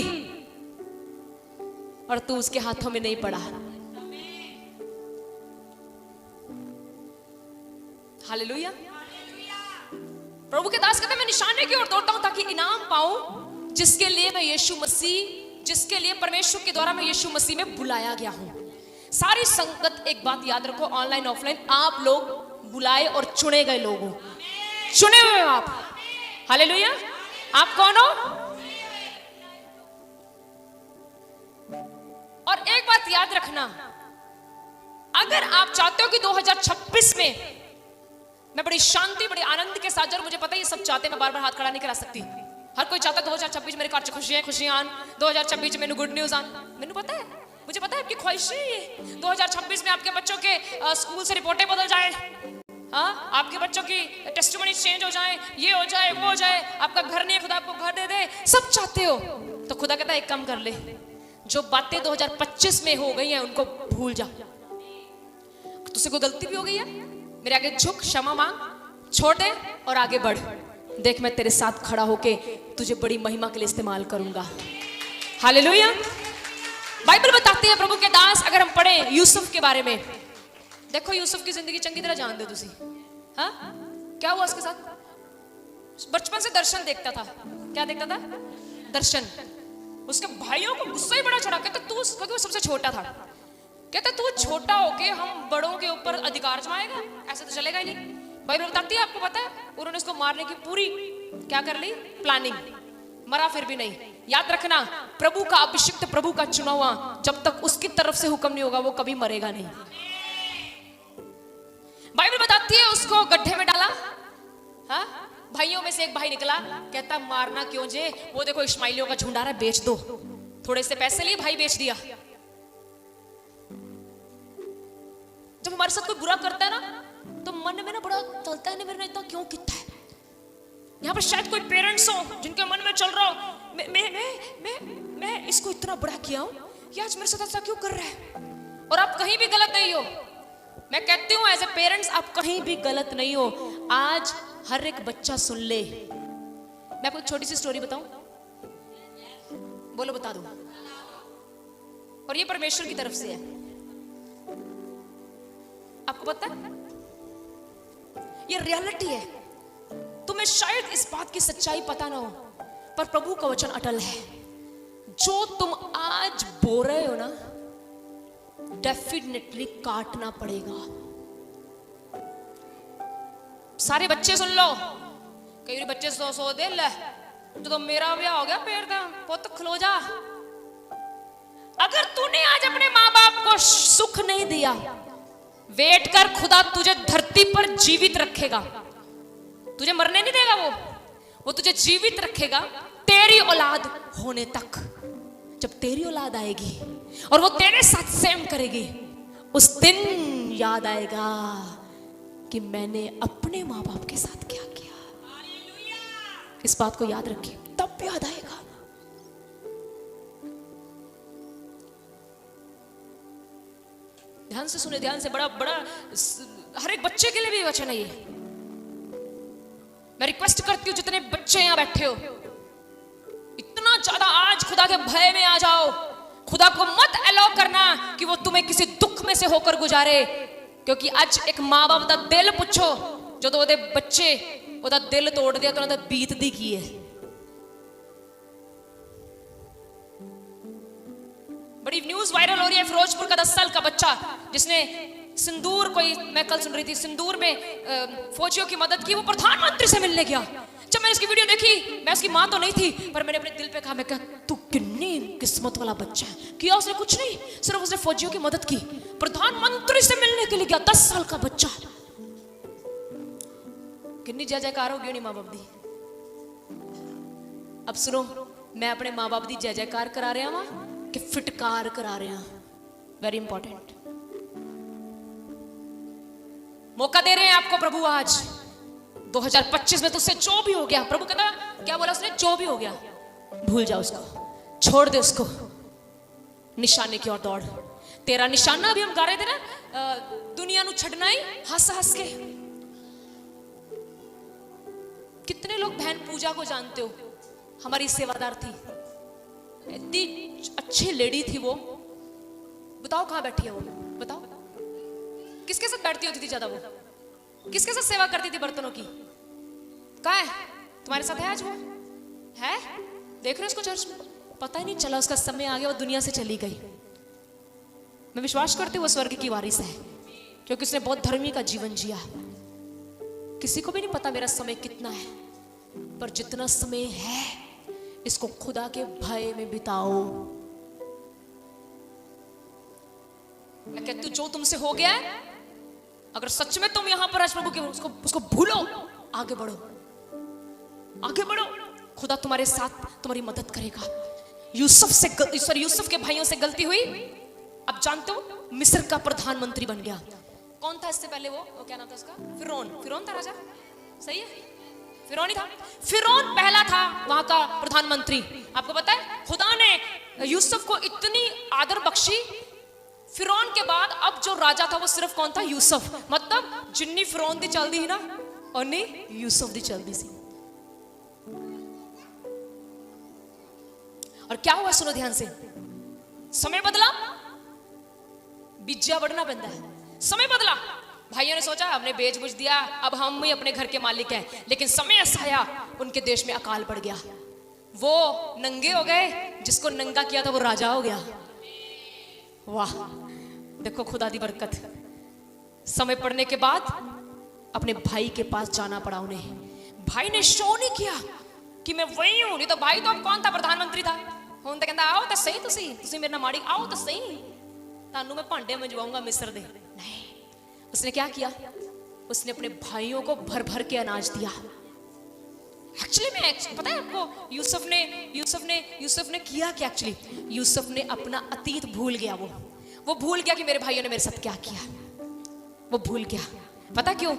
और तू उसके हाथों में नहीं पड़ा। हालेलुया। प्रभु के दास कहते हैं मैं निशाने की ओर दौड़ता हूं ताकि इनाम पाऊं, जिसके लिए मैं यीशु मसीह, जिसके लिए परमेश्वर के द्वारा मैं यीशु मसीह में बुलाया गया हूं। सारी संगत एक बात याद रखो, ऑनलाइन ऑफलाइन, आप लोग बुलाए और चुने गए लोग हो, चुने हुए हो आप। हालेलुया। आप कौन हो? और एक बात याद रखना, अगर आप चाहते हो कि 2026 में मैं बड़ी शांति, बड़ी आनंद के साथ, और मुझे पता है ये सब चाहते हैं, मैं बार बार हाथ खड़ा नहीं करा सकती, हर कोई चाहता है 2026 मेरे घर खुशियां आन, 2026 में गुड न्यूज आन। मैंने पता है, मुझे पता है आपकी ख्वाहिशें ये 2026 में आपके बच्चों के स्कूल से रिपोर्टें बदल जाए, हाँ, आपके बच्चों की टेस्टिमनी चेंज हो जाए, ये हो जाए, वो हो जाए, आपका घर नहीं है खुदा आपको घर दे दे, सब चाहते हो। तो खुदा कहता है एक काम कर ले, जो बातें 2025 में हो गई हैं उनको भूल जा। तुझसे कोई गलती भी हो गई है, मेरे आगे झुक, क्षमा मांग, छोड़ दे और आगे बढ़। देख मैं तेरे साथ खड़ा होके तुझे बड़ी महिमा के लिए इस्तेमाल करूंगा। हालेलुया। बाइबल बताती है प्रभु के दास, अगर हम पढ़े यूसुफ के बारे में, देखो यूसुफ की जिंदगी चंगी तरह जान दे तुसी। हाँ, क्या हुआ उसके साथ? बचपन से दर्शन देखता था। क्या देखता था? दर्शन। उसके भाइयों को गुस्सा ही बड़ा चढ़ा। कहते तू, क्योंकि वो सबसे छोटा था, कहते तू छोटा होके हम बड़ों के ऊपर अधिकार जमाएगा, ऐसा तो चलेगा ही नहीं। बाइबल बताती है, आपको पता है, उन्होंने उसको मारने की पूरी क्या कर ली, प्लानिंग। मरा फिर भी नहीं। याद रखना, प्रभु का अभिषिक्त, प्रभु का चुना हुआ, जब तक उसकी तरफ से हुक्म नहीं होगा वो कभी मरेगा नहीं। बाइबल बताती है उसको गड्ढे में डाला। हाँ, भाइयों में से एक भाई निकला, कहता मारना क्यों जे, वो देखो इश्माइलियों का झुंड आ रहा है, बेच दो। थोड़े से पैसे लिए, भाई बेच दिया। जब हमारे साथ कोई बुरा करता है ना, तो मन में ना बड़ा चलता है, मेरे ने इतना क्यों किया है। यहाँ पर शायद कोई पेरेंट्स हो जिनके मन में चल रहा हो, मैं इसको इतना बड़ा किया हूं, ये आज मेरे साथ ऐसा क्यों कर रहा है। और आप कहीं भी गलत नहीं हो। मैं कहती हूँ एज ए पेरेंट्स, आप कहीं भी गलत नहीं हो। आज हर एक बच्चा सुन ले। मैं आपको एक छोटी सी स्टोरी बताऊं, बोलो, बता दूं। और ये परमेश्वर की तरफ से है। आपको पता है, ये रियलिटी है। तुम्हें शायद इस बात की सच्चाई पता ना हो, पर प्रभु का वचन अटल है। जो तुम आज बो रहे हो ना, डेफिनेटली काटना पड़ेगा। सारे बच्चे सुन लो। कई बच्चे सो दे ले, तो मेरा ब्याह हो गया, पेड़ का पुत खलो जा। अगर तूने आज अपने माँ बाप को सुख नहीं दिया, वेट कर, खुदा तुझे धरती पर जीवित रखेगा। तुझे मरने नहीं देगा, वो तुझे जीवित रखेगा तेरी औलाद होने तक। जब तेरी औलाद आएगी और वो तेरे साथ सेम करेगी, उस दिन याद आएगा कि मैंने अपने माँ बाप के साथ क्या किया। इस बात को याद रखिए, तब याद आएगा। ध्यान से सुने, ध्यान से। बड़ा बड़ा हर एक बच्चे के लिए भी वचन है ये। मैं रिक्वेस्ट करती हूँ, जितने बच्चे यहाँ बैठे हो, इतना ज्यादा आज खुदा के भय में आ जाओ। खुदा को मत अलाउ करना कि वो तुम्हें किसी दुख में से होकर गुजारे, क्योंकि आज एक माँ बाप का दिल पूछो, जो तो वो बच्चे वो दिल तोड़ दिया, तो उन्होंने बीत दी की है। बड़ी न्यूज वायरल हो रही है, फिरोजपुर का 10 साल का बच्चा जिसने सिंदूर, कोई मैं कल सुन रही थी, सिंदूर में फौजियों की मदद की, वो प्रधानमंत्री से मिलने गया। जब मैंने उसकी वीडियो देखी, मैं उसकी माँ तो नहीं थी, पर मैंने अपने दिल पे कहा, मैं कहा तू कितनी किस्मत वाला बच्चा है। किया उसने कुछ नहीं, सिर्फ उसने फौजियों की मदद की, प्रधानमंत्री से मिलने के लिए गया, 10 साल का बच्चा। कितनी जय जयकार होगी नहीं माँ बाप दी। अब सुनो, मैं अपने माँ बाप दी जय जयकार करा रहा वहां कि फिटकार करा रहा। वेरी इंपॉर्टेंट मौका दे रहे हैं आपको प्रभु। आज 2025 में तुझसे जो भी हो गया, प्रभु कहता, क्या बोला उसने, जो भी हो गया भूल जा उसको, छोड़ दे उसको, निशाने की ओर दौड़। तेरा निशाना, अभी हम गा रहे थे ना, दुनिया नु छड़ना ही हंस हंस के। कितने लोग बहन पूजा को जानते हो, हमारी सेवादार थी, इतनी अच्छी लेडी थी वो। बताओ कहां बैठी है वो, बताओ किसके साथ बैठती होती थी ज्यादा, वो किसके साथ सेवा करती थी बर्तनों की। कहाँ है, तुम्हारे साथ है आज वो है? देख रहे हो उसको चर्च में, पता ही नहीं चला उसका समय आ गया, वो दुनिया से चली गई। मैं विश्वास करती हूँ वो स्वर्ग की वारिस है, क्योंकि उसने बहुत धर्मी का जीवन जिया। किसी को भी नहीं पता मेरा समय कितना है, पर जितना समय है इसको खुदा के भय में बिताओ। मैं कहती हूँ जो तुमसे हो गया है, अगर सच में तुम यहां पर आज प्रभु के, उसको भूलो, आगे बढ़ो, आगे बढ़ो। खुदा तुम्हारे साथ, तुम्हारी मदद करेगा। यूसुफ के भाइयों से गलती हुई, अब जानते हो मिस्र का प्रधानमंत्री बन गया। कौन था इससे पहले, वो क्या नाम था उसका, फिरौन था राजा, सही है, फिरौन ही था। फिरौन पहला था वहां का प्रधानमंत्री। आपको पता है खुदा ने यूसुफ को इतनी आदर बख्शी, फिरौन के बाद अब जो राजा था वो सिर्फ कौन था, यूसुफ। मतलब जिन्नी फिरौन दी चलती ही ना, और नहीं यूसुफ दी चलती सी। और क्या हुआ, सुनो ध्यान से। समय बदला, बीजा बढ़ना पैदा है। समय बदला, भाइयों ने सोचा हमने बेच बुझ दिया, अब हम ही अपने घर के मालिक हैं। लेकिन समय ऐसा आया, उनके देश में अकाल पड़ गया। वो नंगे हो गए, जिसको नंगा किया था वो राजा हो गया। वाह, देखो खुदा दी बरकत। समय पड़ने के बाद अपने भाई के पास जाना पड़ा उन्हें। भाई ने शो नहीं किया कि मैं वही हूं, नहीं तो भाई तो अब कौन था, प्रधानमंत्री था। ਹੁਣ ਤਾਂ ਕਹਿੰਦਾ आओ तो सही, ਤੁਸੀਂ ਮੇਰੇ ਨਾਲ ਮਾੜੀ, आओ तो सही, ਤੁਹਾਨੂੰ मैं भांडे मंजवाऊंगा मिस्र दे। नहीं, उसने क्या किया, उसने अपने भाइयों को भर भर के अनाज दिया। एक्चुअली में पता है आपको, यूसुफ ने किया क्या? एक्चुअली यूसुफ ने अपना अतीत भूल गया। वो भूल गया कि मेरे भाइयों ने मेरे साथ क्या किया। वो भूल गया। पता क्यों?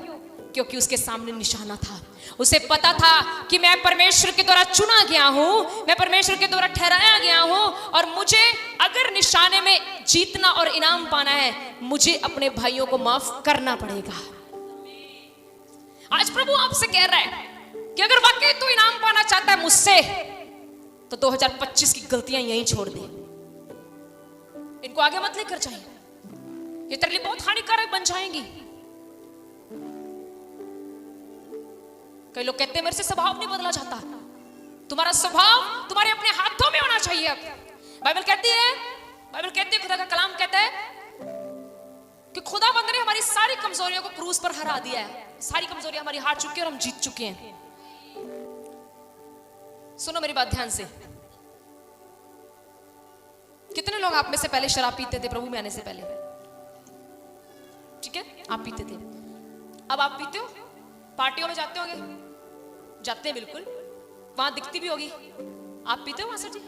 क्योंकि उसके सामने निशाना था। उसे पता था कि मैं परमेश्वर के द्वारा चुना गया हूं, मैं परमेश्वर के द्वारा ठहराया गया हूं, और मुझे अगर निशाने में जीतना और इनाम पाना है, मुझे अपने भाइयों को माफ करना पड़ेगा। आज प्रभु आपसे कह रहा है कि अगर वाकई तू इनाम पाना चाहता है मुझसे, तो 2025 की गलतियां यहीं छोड़ दे, इनको आगे मत लेकर जाए, ये तेरे लिए बहुत हानिकारक बन जाएंगी। कई लोग कहते हैं मेरे से स्वभाव नहीं बदला जाता। तुम्हारा स्वभाव तुम्हारे अपने हाथों में होना चाहिए। बाइबल कहती है, खुदा का कलाम कहता है कि खुदाबंद ने हमारी सारी कमजोरियों को क्रूस पर हरा दिया है। सारी कमजोरियां हमारी हार चुकी है और हम जीत चुके हैं। सुनो मेरी बात ध्यान से। कितने लोग आप में से पहले शराब पीते थे प्रभु में आने से पहले? ठीक है, आप पीते थे। अब आप पीते हो? पार्टियों में जाते होगे? जाते हैं, बिल्कुल, वहां दिखती भी होगी। आप पीते हो मास्टर जी?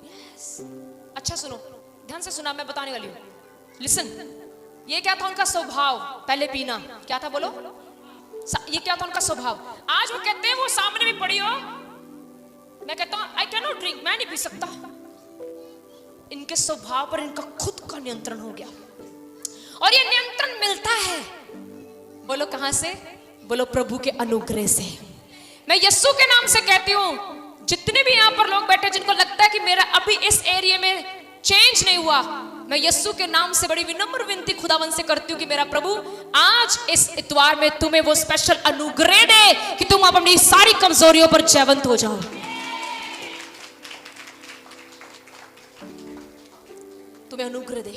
यस। अच्छा सुनो, ध्यान से सुना, मैं बताने वाली हूं। लिसन, ये क्या था उनका स्वभाव? पहले पीना क्या था, बोलो? ये क्या था उनका स्वभाव? आज वो कहते हैं, वो सामने भी पड़ी हो, मैं कहता हूं आई कैन नॉट ड्रिंक, मैं नहीं पी सकता। इनके स्वभाव पर इनका खुद का नियंत्रण हो गया, और ये नियंत्रण मिलता है, बोलो कहां से? बोलो प्रभु के अनुग्रह से। मैं यीशु के नाम से कहती हूं, जितने भी यहां पर लोग बैठे जिनको लगता है कि मेरा अभी इस एरिया में चेंज नहीं हुआ, मैं यीशु के नाम से बड़ी विनम्र विनती खुदावन से करती हूं कि मेरा प्रभु आज इस इतवार में तुम्हें वो स्पेशल अनुग्रह दे कि तुम अपनी सारी कमजोरियों पर जयवंत हो जाओ। तुम्हें अनुग्रह दे।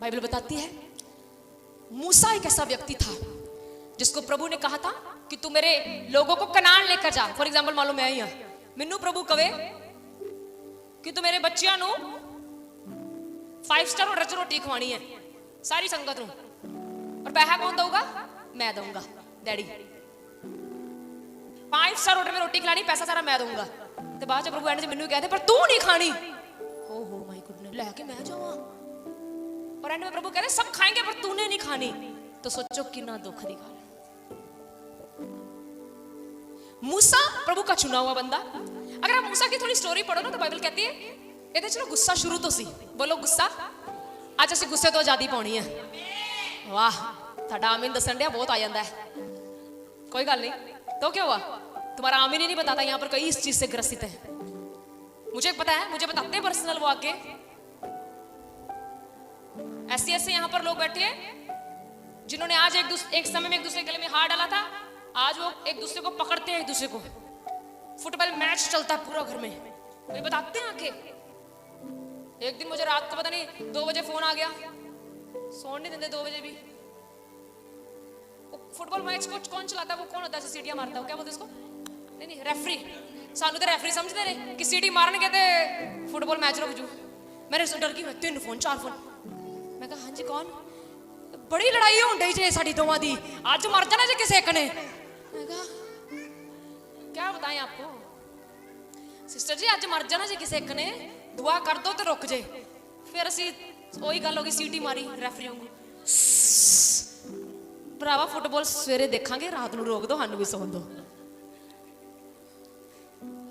बाइबल बताती है मूसा एक ऐसा व्यक्ति था जिसको प्रभु ने कहा था कि तू मेरे लोगों को कनान लेकर जा। फॉर एग्जाम्पल मान लो मैं ही मैनू प्रभु कवे कि तू मेरे बच्चियां नु 5 स्टार और रच रोटी खवानी है सारी संगत नू, और पैसा कौन दूंगा? मैं दूंगा। डैडी 5 स्टार होटल में रोटी खिलानी, पैसा सारा मैं दूंगा। तो बाद में प्रभु एंड से मैनू कहते पर तू नहीं खानी। ओहो माय गुडनेस, लेके मैं जावा, और एंड में प्रभु कह रहे सब खाएंगे पर तूने नहीं खानी। तो सोचो कितना दुख दी गल। मूसा प्रभु का चुना हुआ बंदा। अगर आप मूसा की थोड़ी स्टोरी पढ़ो ना तो बाइबल कहती है ਇਹਦੇ ਚ गुस्सा शुरू तो सी। बोलो गुस्सा। ਅੱਜ ਅਸੀਂ गुस्से तो आजादी पानी है। वाह, ਤੁਹਾਡਾ आमीन दसन दिया बहुत आ जाता है। कोई गल नहीं, तो क्या हुआ? तुम्हारा आमीन ही नहीं बताता यहाँ पर कई इस चीज से ग्रसित है। मुझे पता है, मुझे बताते हैं पर्सनल वो आके। ऐसे यहाँ पर लोग बैठे हैं जिन्होंने आज एक समय में एक दूसरे के गले में हाथ डाला था, आज वो एक दूसरे को पकड़ते हैं, एक दूसरे को। फुटबॉल मैच चलता है पूरा घर में, मुझे बताते हैं आके। एक दिन मुझे रात को पता नहीं 2 बजे फोन आ गया, सोने नहीं देते 2 बजे भी। फुटबॉल मैच को कौन चलाता है? वो कौन होता है सीटियां मारता है? क्या बोलते उसको? नहीं रेफरी। सानू तो रेफरी समझते रहे कि सीटी मारन के ते फुटबॉल मैच रुक जू। मेरे डर गई, 3 फोन 4 फोन। मैं कहा हाँ जी कौन? बड़ी लड़ाई होने डई जे साडी दोवां दी, आज मर जाना जे किसी एक ने। मैं कहा क्या बताएं आपको सिस्टर जी, आज मर जाना जे किसी एक ने, दुआ कर दो तो रुक जे। फिर असी वही गल होगी, सीटी मारी रेफरी वांगू। भरावा फुटबॉल सवेरे देखांगे, रात नूं रोक दो, सानू भी सौन दो।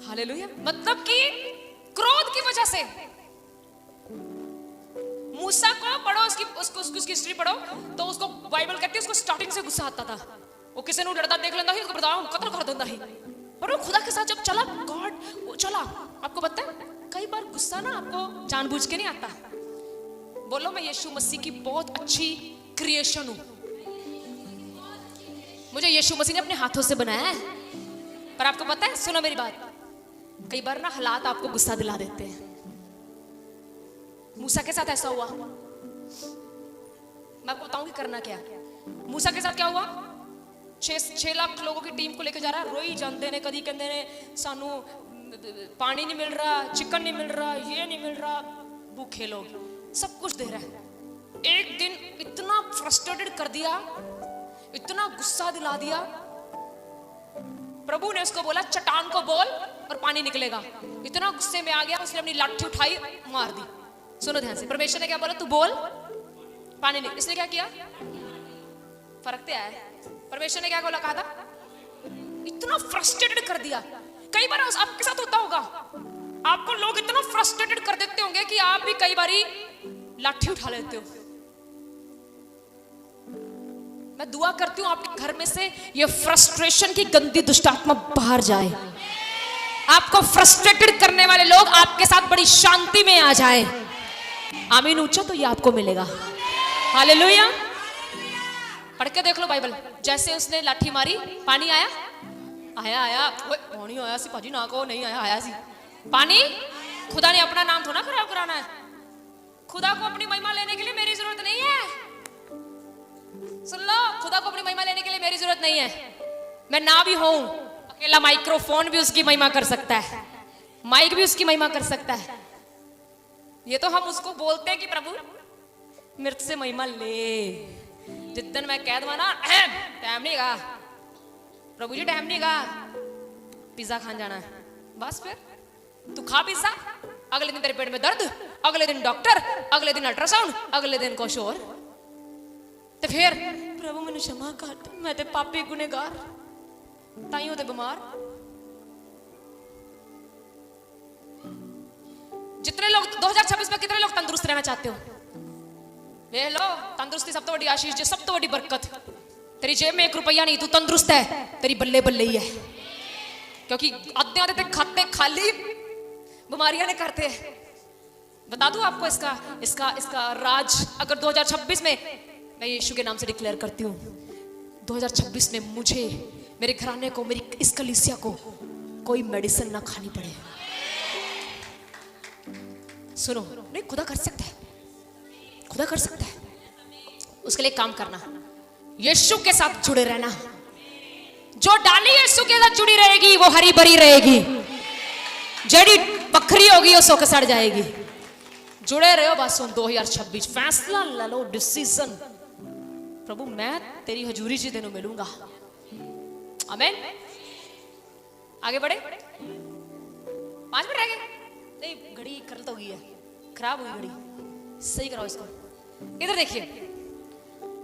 हालेलुया। मतलब कि क्रोध की वजह से मूसा को पढ़ो, उसकी हिस्ट्री पढ़ो तो उसको बाइबल कहती है उसको स्टार्टिंग से गुस्सा आता था। वो किसी ने लड़ता देख लेता ही उसको बताओ कत्ल कर देता ही। पर वो खुदा के साथ जब चला, गॉड वो चला। आपको पता है कई बार गुस्सा ना आपको जानबूझ के नहीं आता, बोलो मैं यीशु मसीह की बहुत अच्छी क्रिएशन हूं। मुझे यीशु मसीह ने अपने हाथों से बनाया है। पर आपको पता है, सुनो मेरी बात, कई बार ना हालात आपको गुस्सा दिला देते हैं। मूसा के साथ ऐसा हुआ, मैं आपको बताऊंगी करना क्या। मूसा के साथ क्या हुआ, 6 लाख लोगों की टीम को लेकर जा रहा है, रोई जानते ने, कदी कहते ने सानू पानी नहीं मिल रहा, चिकन नहीं मिल रहा, ये नहीं मिल रहा, भूखे लोग, सब कुछ दे रहा है। एक दिन इतना फ्रस्ट्रेटेड कर दिया, इतना गुस्सा दिला दिया, प्रभु ने उसको बोला चट्टान को बोल और पानी निकलेगा। इतना गुस्से में आ गया, उसने अपनी लाठी उठाई, मार दी। सुनो ध्यान से, परमेश्वर ने क्या बोला, तू बोल पानी निकल। इसने क्या किया, फर्क तो है। परमेश्वर ने क्या बोला, कहा था, इतना फ्रस्ट्रेटेड कर दिया। कई बार आपके साथ होता होगा, आपको लोग इतना फ्रस्ट्रेटेड कर देते होंगे कि आप भी कई बारी लाठी उठा लेते हो। मैं दुआ करती हूं आपके घर में से ये फ्रस्ट्रेशन की गंदी दुष्ट आत्मा बाहर जाए। आपको फ्रस्ट्रेटेड करने वाले लोग आपके साथ बड़ी शांति में आ जाए। आमीन ऊंचा तो ये आपको मिलेगा। हालेलुया। पढ़ के देख लो बाइबल। जैसे उसने लाठी मारी, पानी आया, आया आया, पानी आया सी भाजी, ना को नहीं आया, आया सी पानी। खुदा ने अपना नाम थोड़ा खराब कराना है। खुदा को अपनी महिमा लेने के लिए मेरी जरूरत नहीं है। सुन लो, खुदा को अपनी महिमा लेने के लिए मेरी जरूरत नहीं है। मैं ना भी हूं, अकेला माइक्रोफोन भी उसकी महिमा कर सकता है, माइक भी उसकी महिमा कर सकता है। ये तो हम उसको बोलते हैं कि प्रभु मेरे से महिमा ले। जितन मैं कह दूंगा ना टाइम नहीं गा प्रभु जी, टाइम नहीं गा, पिज्जा खान जाना है, बस फिर तू खा पिज्जा, अगले दिन तेरे पेट में दर्द, अगले दिन डॉक्टर, अगले दिन अल्ट्रासाउंड, अगले दिन कुछ और। तो फिर प्रभु मैंने क्षमा कर, मैं ते पापी गुनहगार, ताइयों ते बीमार। जितने लोग 2026 में, कितने लोग तंदुरुस्त रहना चाहते हो? ले लो, तंदुरुस्ती सब तो बड़ी आशीष, जो सब तो बड़ी बरकत। तेरी जेब में 1 रुपया नहीं, तू तंदुरुस्त है, तेरी बल्ले बल्ले ही है। क्योंकि आधे आधे खाते खाली बीमारियां ने करते हैं। बता दूं आपको इसका इसका इसका राज। अगर 2026 में, मैं यीशु के नाम से डिक्लेयर करती हूँ, 2026 में मुझे, मेरे घराने को, मेरी इस कलीसिया को कोई मेडिसिन ना खानी पड़े। सुनो, नहीं, खुदा कर सकता है, खुदा कर सकता है। उसके लिए काम करना, यीशु के साथ जुड़े रहना। जो डाली यीशु के साथ जुड़ी रहेगी वो हरी भरी रहेगी, जड़ी बखरी होगी वो सुख सड़ जाएगी। जुड़े रहो बस। 2026 फैसला ले लो, डिसीजन। प्रभु मैं तेरी हजूरी जी तेनों मिलूंगा। आमीन। आगे बढ़े, 5 मिनट रह गए। नहीं, घड़ी कर तो गई है, खराब हुई घड़ी, सही कराओ इसको। इधर देखिए,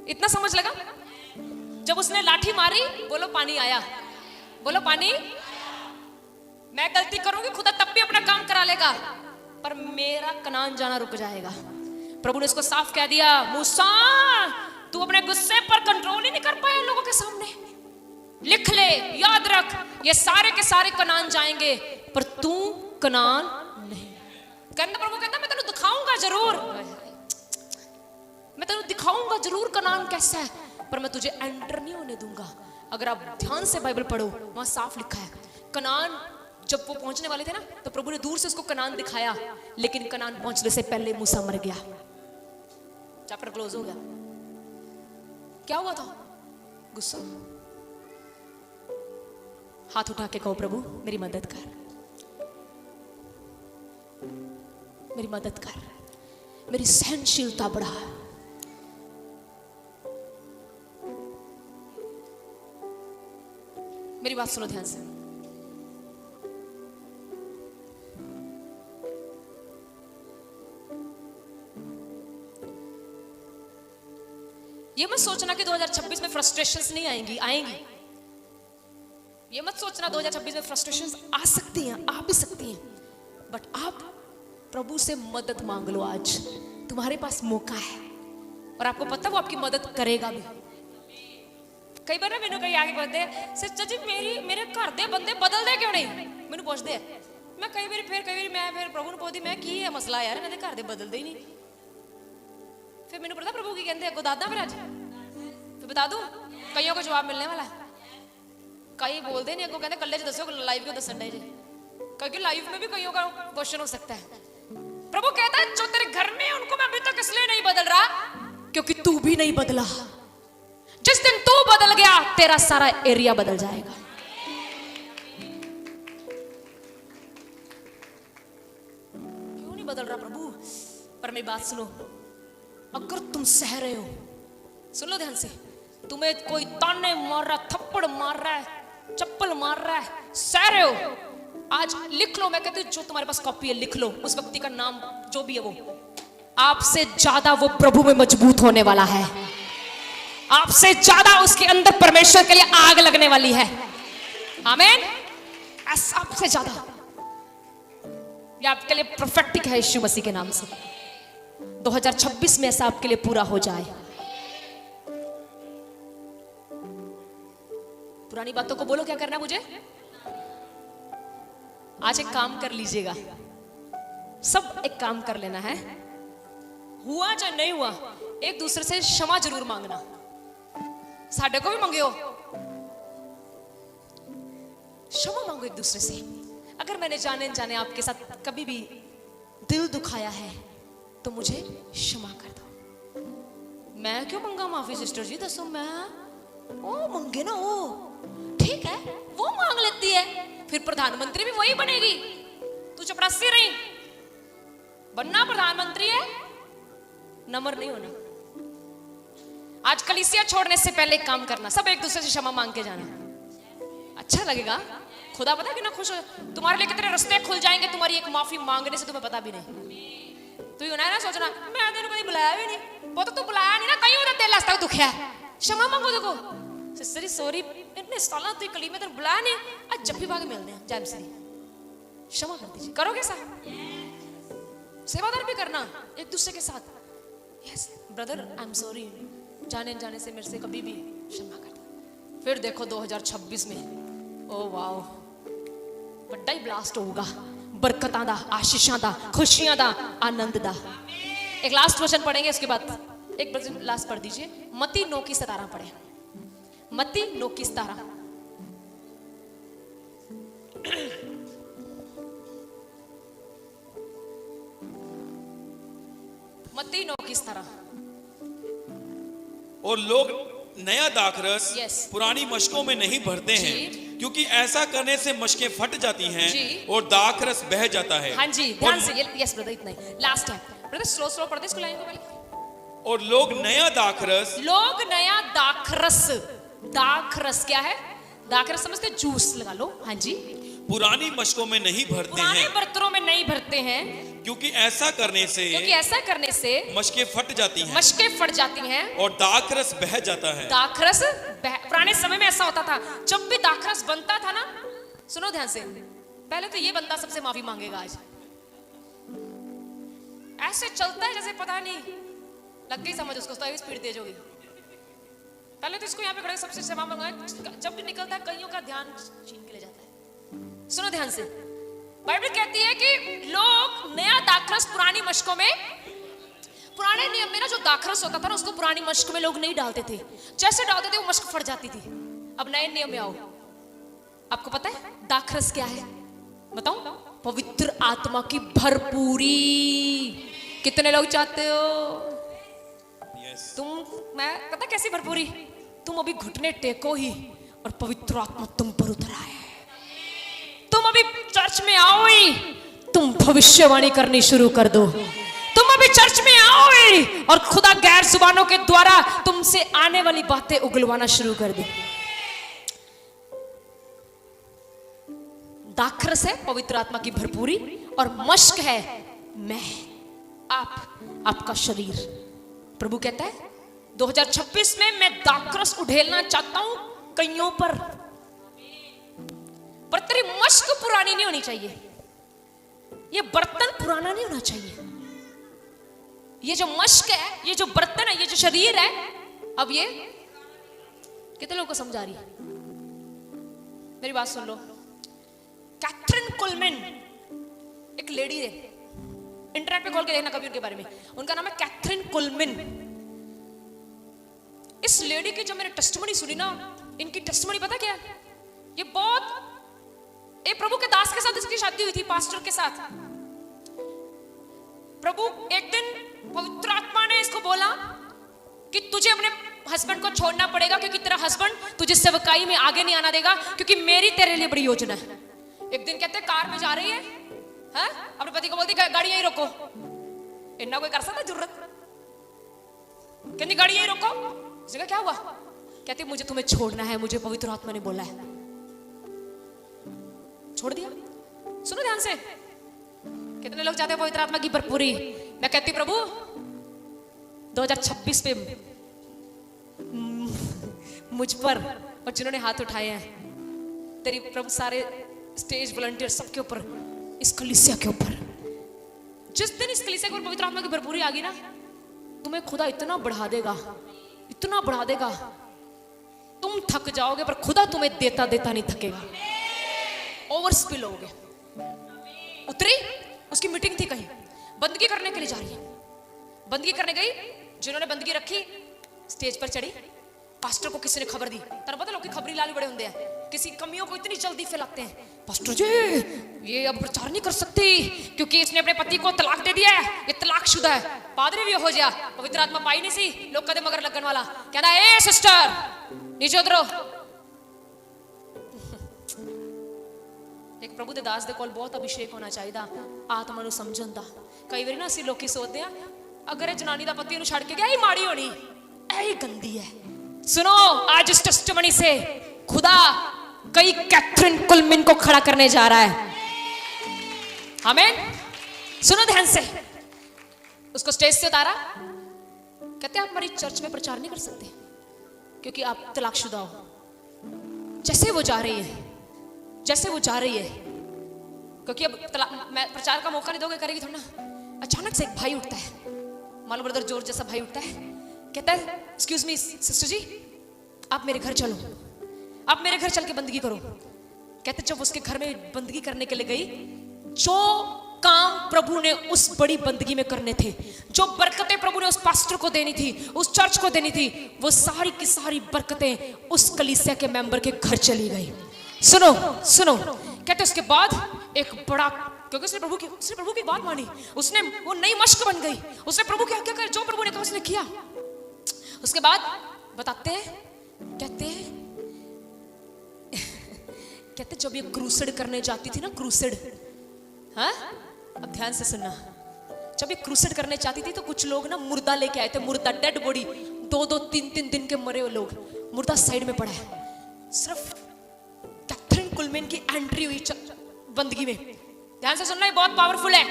इतना समझ लगा? जब उसने लाठी मारी, बोलो पानी आया, बोलो पानी। मैं गलती करूंगी, खुदा तब भी अपना काम करा लेगा, पर मेरा कनान जाना रुक जाएगा। प्रभु ने इसको साफ कह दिया, मूसा तू अपने गुस्से पर कंट्रोल ही नहीं कर पाया लोगों के सामने। लिख ले, याद रख, ये सारे के सारे कनान जाएंगे, पर तू कनान नहीं। कहना, प्रभु कहता मैं तेनू दिखाऊंगा जरूर, मैं तेनू दिखाऊंगा जरूर कनान कैसा है, पर मैं तुझे एंटर नहीं होने दूंगा। अगर आप ध्यान से बाइबल पढ़ो, वहां साफ लिखा है, कनान जब वो पहुंचने वाले थे ना, तो प्रभु ने दूर से उसको कनान दिखाया, लेकिन कनान पहुंचने से पहले मूसा मर गया। चैप्टर क्लोज हो गया। क्या हुआ था? गुस्सा। हाथ उठा के कहो, प्रभु मेरी मदद कर, मेरी मदद कर, मेरी सहनशीलता बढ़ा। मेरी बात सुनो ध्यान से। ये मत सोचना कि 2026 में फ्रस्ट्रेशंस नहीं आएंगी, आएंगी। ये मत सोचना 2026 में फ्रस्ट्रेशंस आ सकती हैं, आ भी सकती हैं, बट आप प्रभु से मदद मांग लो। आज तुम्हारे पास मौका है, और आपको पता वो आपकी मदद करेगा भी। कई बार ना मैंने कई आगे बढ़ते सिस्टर जी, मेरे घर दे बंदे बदलते क्यों नहीं, मैंने पूछते हैं। मैं कई बार मैं फिर प्रभु ने पूछती, मैं की है मसला यार, मेरे घर दे बदलते ही नहीं। फिर मैंने पता प्रभु की कहते अगो दादा फिर आज फिर बता दूं कईयों को जवाब मिलने वाला है। कई बोलते नहीं अगो कहते कल्ले च दसो लाइव क्यों दसन डे क्योंकि लाइव में भी कईयों का क्वेश्चन हो सकता है। प्रभु कहता है जो तेरे घर में उनको मैं अभी तक इसलिए नहीं बदल रहा क्योंकि तू भी नहीं बदला। जिस दिन तू बदल गया तेरा सारा एरिया बदल जाएगा। क्यों नहीं बदल रहा प्रभु? पर मेरी बात सुनो, अगर तुम सह रहे हो, सुन लो ध्यान से, तुम्हें कोई ताने मार रहा है, थप्पड़ मार रहा है, चप्पल मार रहा है, सह रहे हो, आज लिख लो। मैं कहती हूँ जो तुम्हारे पास कॉपी है लिख लो उस व्यक्ति का नाम जो भी है वो, आपसे ज्यादा वो प्रभु में मजबूत होने वाला है। आपसे ज्यादा उसके अंदर परमेश्वर के लिए आग लगने वाली है। आमीन। आपसे ज्यादा ये आपके लिए प्रोफेटिक है यीशु मसीह के नाम से। 2026 में ऐसा आपके लिए पूरा हो जाए। पुरानी बातों को बोलो क्या करना है मुझे। आज एक काम कर लीजिएगा, सब एक काम कर लेना है, हुआ चाहे नहीं हुआ एक दूसरे से क्षमा जरूर मांगना। साडे को भी मांगियो, क्षमा मांगो एक दूसरे से। अगर मैंने जाने जाने आपके साथ कभी भी दिल दुखाया है तो मुझे क्षमा कर दो। मैं क्यों मांगा माफी सिस्टर जी, दसो मैं ओ मांगे ना, ओ ठीक है वो मांग लेती है, फिर प्रधानमंत्री भी वही बनेगी। तू चपरासी रही, बनना प्रधानमंत्री है, नम्र नहीं होना। आज कलीसिया छोड़ने से पहले एक काम करना, सब एक दूसरे से क्षमा मांग के जाना। अच्छा लगेगा, खुदा पता है कितना खुश हो, तुम्हारे लिए कितने रास्ते खुल जाएंगे तुम्हारी एक माफी मांगने से, तुम्हें पता भी नहीं। तू यूं ना सोचना मैं तेरे को कभी बुलाया भी नहीं, वो तो तू बुलाया नहीं ना, कहीं उधर तेल तक दुखया है, क्षमा मांगो। देखो सिस्टर सॉरी इतने साल तू कली में तेरे बुलाया नहीं, आज जब भी भागे मिलते हैं जैम श्री, क्षमा कर दीजिए। करोगे ऐसा? सेवादार भी करना एक दूसरे के साथ। Yes brother I am sorry, जाने जाने से मेरे से कभी भी क्षमा कर दो। फिर देखो 2026 में ओ वाओ बड़ा ही ब्लास्ट होगा, बरकतां दा, आशीषां दा, खुशियां दा, आनंद दा। एक लास्ट वचन पढ़ेंगे, उसके बाद एक वचन लास्ट पढ़ दीजिए। मत्ती 9 की 17 पढ़े, मत्ती 9 की 17। मत्ती 9 की 17। और लोग नया दाखरस Yes. पुरानी मशकों में नहीं भरते हैं, जी। क्योंकि ऐसा करने से मशकें फट जाती हैं जी। और दाखरस बह जाता है। हाँ जी ध्यान से, यस ब्रदर इतना ही लास्ट है ब्रदर, स्लो स्लो पढ़ दे इसको लाइन को पहले। और लोग नया दाखरस, लोग नया दाखरस, दाखरस क्या है? दाखरस समझते, जूस लगा लो। हाँ जी, पुरानी मशकों में नहीं भरते पुराने हैं, बर्तनों में नहीं भरते हैं, क्योंकि ऐसा करने से क्योंकि ऐसा करने से मशकें फट जाती हैं मशकें फट जाती हैं और दाखरस बह जाता है। दाखरस पुराने समय में ऐसा होता था, जब भी दाखरस बनता था ना, सुनो ध्यान से, पहले तो ये बंदा सबसे माफी मांगेगा। आज ऐसे चलता है जैसे पता नहीं, लग गई समझ उसको, तो स्पीड तेज होगी। पहले तो इसको यहाँ पे खड़े सबसे क्षमा मांगा, जब भी निकलता है कईयों का ध्यान छीन के ले जाता है। सुनो ध्यान से, बाइबल कहती है कि लोग नया दाखरस पुरानी मशकों में, पुराने नियम में ना जो दाखरस होता था ना उसको पुरानी मशक में लोग नहीं डालते थे, जैसे डालते थे वो मशक फट जाती थी। अब नए नियम में आओ, आपको पता है दाखरस क्या है? बताऊं? पवित्र आत्मा की भरपूरी। कितने लोग चाहते हो? तुम, मैं पता कैसी भरपूरी? तुम अभी घुटने टेको ही और पवित्र आत्मा तुम पर उतर आए। तुम अभी चर्च में आओ ही, तुम भविष्यवाणी करनी शुरू कर दो। तुम अभी चर्च में आओ ही और खुदा गैर जुबानों के द्वारा तुमसे आने वाली बातें उगलवाना शुरू कर दे। दाखरस है पवित्र आत्मा की भरपूरी और मश्क है मैं, आपका शरीर। प्रभु कहता है 2026 में मैं दाखरस उड़ेलना चाहता हूं कईयों पर तेरी मश्क पुरानी नहीं होनी चाहिए, ये बर्तन पुराना नहीं होना चाहिए। ये जो मश्क है, ये जो बर्तन है, ये जो शरीर है, अब ये कितने लोगों को समझा रही है? मेरी बात सुन लो। कैथरीन कुलमैन एक लेडी है, इंटरनेट पे खोल के देखना कभी उनके बारे में, उनका नाम है कैथरीन कुलमैन। इस लेडी की जब मैंने टेस्टिमनी सुनी ना, इनकी टेस्टिमनी पता क्या है? ये बहुत एक प्रभु के दास के साथ इसकी शादी हुई थी, पास्टर के साथ। प्रभु एक दिन पवित्र आत्मा ने इसको बोला कि तुझे अपने हस्बैंड को छोड़ना पड़ेगा, क्योंकि तेरा हस्बैंड तुझे सेवकाई में आगे नहीं आना देगा, क्योंकि मेरी तेरे लिए बड़ी योजना है। एक दिन कहते कार में जा रही है, हैं? अपने पति को बोलती गाड़ी यहीं रोको। इतना कोई कर सकता जरूरत? कहती गाड़ी यहीं रोको। इसने कहा क्या हुआ? कहती मुझे तुम्हें छोड़ना है, मुझे पवित्र आत्मा ने बोला है। छोड़ दिया। सुनो ध्यान से, कितने लोग चाहते हैं पवित्र आत्मा की भरपूरी? मैं कहती प्रभु 2026 पे मुझ पर और जिन्होंने हाथ उठाए हैं तेरी प्रभु सारे स्टेज वॉलंटियर सबके ऊपर, इस कलीसिया के ऊपर, जिस दिन इस कलीसिया के ऊपर पवित्र आत्मा की भरपूरी आ गई ना, तुम्हें खुदा इतना बढ़ा देगा, इतना बढ़ा देगा, तुम थक जाओगे पर खुदा तुम्हें देता देता नहीं थकेगा। ओवरस्पिल होगे। उतरी, उसकी मीटिंग थी कहीं, बंदगी करने के लिए जा रही है। बंदगी करने गई, जिन्होंने बंदगी रखी स्टेज पर चढ़ी, पास्टर को किसी ने खबर दी। तेरे पता लोग की खबरी लाल बड़े होंगे हैं, किसी कमियों को इतनी जल्दी फैलाते हैं। पास्टर जी ये अब प्रचार नहीं कर सकती क्योंकि इसने अपने पति को तलाक दे दिया है, ये तलाकशुदा है। पादरी भी हो गया, पवित्र आत्मा पाई नहीं सी, लोग कदे मगर लगन वाला कहना ए सिस्टर नीचे उतरो। एक प्रभु दे दास दे कोल बहुत अभिषेक होना चाहिए, आत्मा नु समझण दा। कई बार ना असि लोग सोचते हैं अगर ये जनानी दा पति नु छड़ के गया ये माड़ी होनी, ऐ गंदी है। सुनो आज इस टेस्टिमनी से खुदा कई कैथरीन कुलमिन को खड़ा करने जा रहा है। आमीन। सुनो ध्यान से, उसको स्टेज से उतारा, कहते आप हमारी चर्च में प्रचार नहीं कर सकते क्योंकि आप तलाकशुदा हो। जैसे वो जा रही है, जैसे वो जा रही है, क्योंकि अब मैं प्रचार का मौका नहीं दोगे करेगी थोड़ा ना। अचानक से एक भाई उठता है, मालूम ब्रदर जॉर्ज जैसा भाई उठता है, कहता है एक्सक्यूज मी सिस्टर जी आप मेरे घर चलो, आप मेरे घर चल के बंदगी करो। कहते जब उसके घर में बंदगी करने के लिए गई, जो काम प्रभु ने उस बड़ी बंदगी में करने थे, जो बरकतें प्रभु ने उस पास्टर को देनी थी, उस चर्च को देनी थी, वो सारी की सारी बरकतें उस कलीसिया के मेंबर के घर चली गई। सुनो सुनो, कहते उसके बाद एक बड़ा, क्योंकि उसने प्रभु की बात मानी, उसने वो नई मश्क बन गई, उसने प्रभु की आज्ञा कर, जो प्रभु ने कहा उसने किया। उसके बाद बताते हैं, कहते जब ये क्रूसेड करने जाती थी ना, क्रूसेड, हाँ अब ध्यान से सुनना, जब ये क्रूसेड करने जाती थी तो कुछ लोग ना मुर्दा लेके आए थे, मुर्दा डेड बॉडी, 2-2 3-3 दिन के मरे हुए लोग, मुर्दा साइड में पड़ा है। सिर्फ कैथरीन कुलमिन की एंट्री हुई बंदगी में, ध्यान से सुनना, ये बहुत पावरफुल है।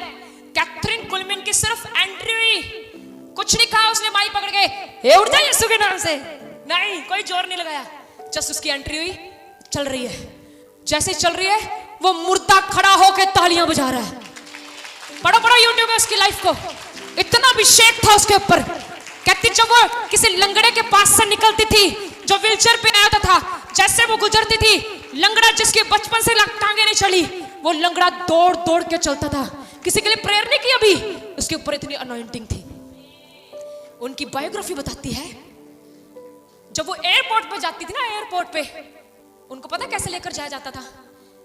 कैथरीन कुलमिन की सिर्फ एंट्री हुई, कुछ नहीं कहा उसने, माई पकड़ के ये उठ जाए यीशु के नाम से, नहीं कोई जोर नहीं लगाया, जस्ट उसकी एंट्री हुई, चल रही है। जैसे चल रही है वो मुर्दा खड़ा होकर तालियां बजा रहा है। बड़ा यूट्यूब है उसकी लाइफ को, इतना अभिषेक था उसके ऊपर। कहती जब वो किसी लंगड़े के पास से निकलती थी जो व्हीलचेयर पे आया था, जैसे वो गुजरती थी, लंगड़ा जिसके बचपन से टांगे नहीं चली, वो लंगड़ा दौड़ दौड़ के चलता था, किसी के लिए प्रेयर नहीं की अभी, उसके ऊपर इतनी अनॉइंटिंग थी। उनकी बायोग्राफी बताती है जब वो एयरपोर्ट पे जाती थी ना, एयरपोर्ट पे उनको पता कैसे लेकर जाया जाता था?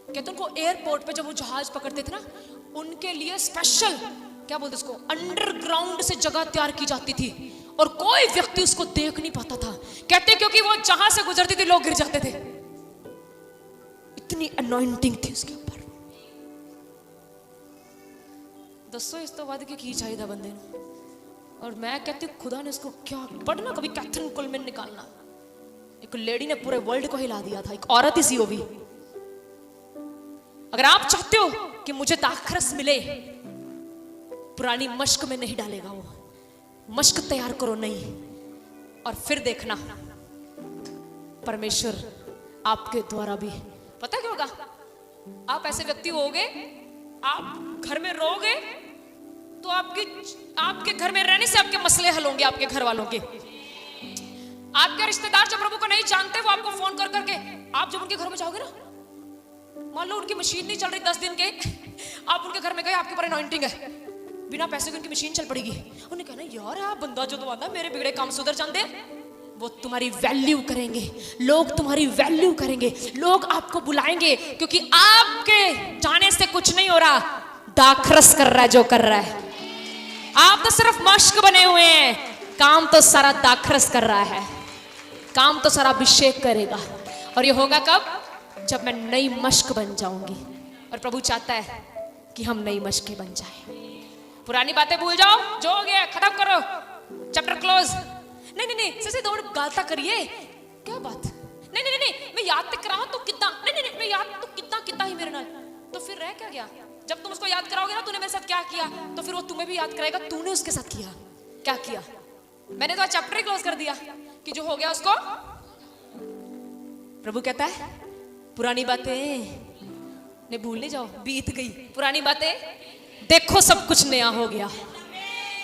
कहते उनको एयरपोर्ट पे जब वो जहाज पकड़ते थे ना, उनके लिए स्पेशल क्या बोलते उसको, अंडरग्राउंड से जगह तैयार की जाती थी और कोई व्यक्ति उसको देख नहीं पाता था। कहते क्योंकि वो जहां से गुजरती थी लोग गिर जाते थे, इतनी अनॉइंटिंग थी उसके ऊपर। दसो इस तो बाद की चाहिए था बंदे ने। और मैं कहती खुदा ने इसको क्या पढ़ना, कभी कैथरीन कुलमिन निकालना। एक लेडी ने पूरे वर्ल्ड को हिला दिया था, एक औरत ही सी वो भी। अगर आप चाहते हो कि मुझे दाखरस मिले, पुरानी मश्क में नहीं डालेगा वो, मश्क तैयार करो नहीं, और फिर देखना परमेश्वर आपके द्वारा भी, पता क्या होगा, आप ऐसे व्यक्ति होगे, आप घर में रहोगे तो आपके घर में रहने से आपके मसले हल होंगे, आपके घर वालों के। आपके रिश्तेदार जब प्रभु को नहीं जानते, वो आपको फोन कर करके, आप जब उनके घर में जाओगे ना, मान लो उनकी मशीन नहीं चल रही 10 दिन के, आप उनके घर में गए, आपके ऊपर अनॉइंटिंग है, बिना पैसे के उनकी मशीन चल पड़ेगी। उन्हें कहना यार आप बंदा जो तो आंदा मेरे बिगड़े काम सुधर जाते, वो तुम्हारी वैल्यू करेंगे, लोग तुम्हारी वैल्यू करेंगे, लोग आपको बुलाएंगे, क्योंकि आपके जाने से कुछ नहीं हो रहा, दाखरस कर रहा है जो कर रहा है। आप तो सिर्फ मश्क बने हुए हैं, काम तो सारा दाखरस कर रहा है, काम तो सारा अभिषेक करेगा। और ये होगा कब? जब मैं नई मश्क बन जाऊंगी। और प्रभु चाहता है कि हम नई मश्कें बन जाएं। पुरानी बातें भूल जाओ, जो हो गया खत्म करो, चैप्टर क्लोज। नहीं नहीं नहीं, सिर्फ दो गालता करिए, क्या बात? नहीं नहीं नहीं, मैं याद तक कराऊं तो कितना, नहीं नहीं नहीं, मैं याद तो कितना ही मेरे नाल, तो फिर रह क्या गया? जब तुम उसको याद कराओगे ना, तूने मेरे साथ क्या किया, तो फिर वो तुम्हें भी याद कराएगा, तूने उसके साथ किया क्या किया। मैंने तो चैप्टर ही क्लोज कर दिया कि जो हो गया उसको। प्रभु कहता है पुरानी बातें ने भूल नहीं जाओ, बीत गई पुरानी बातें, देखो सब कुछ नया हो गया।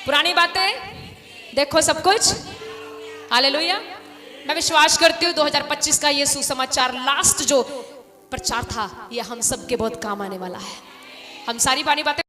पुरानी बातें देखो सब कुछ। हालेलुया। मैं विश्वास करती हूँ 2025 का ये सुसमाचार लास्ट जो प्रचार था, ये हम सब के बहुत काम आने वाला है। हम सारी पुरानी बातें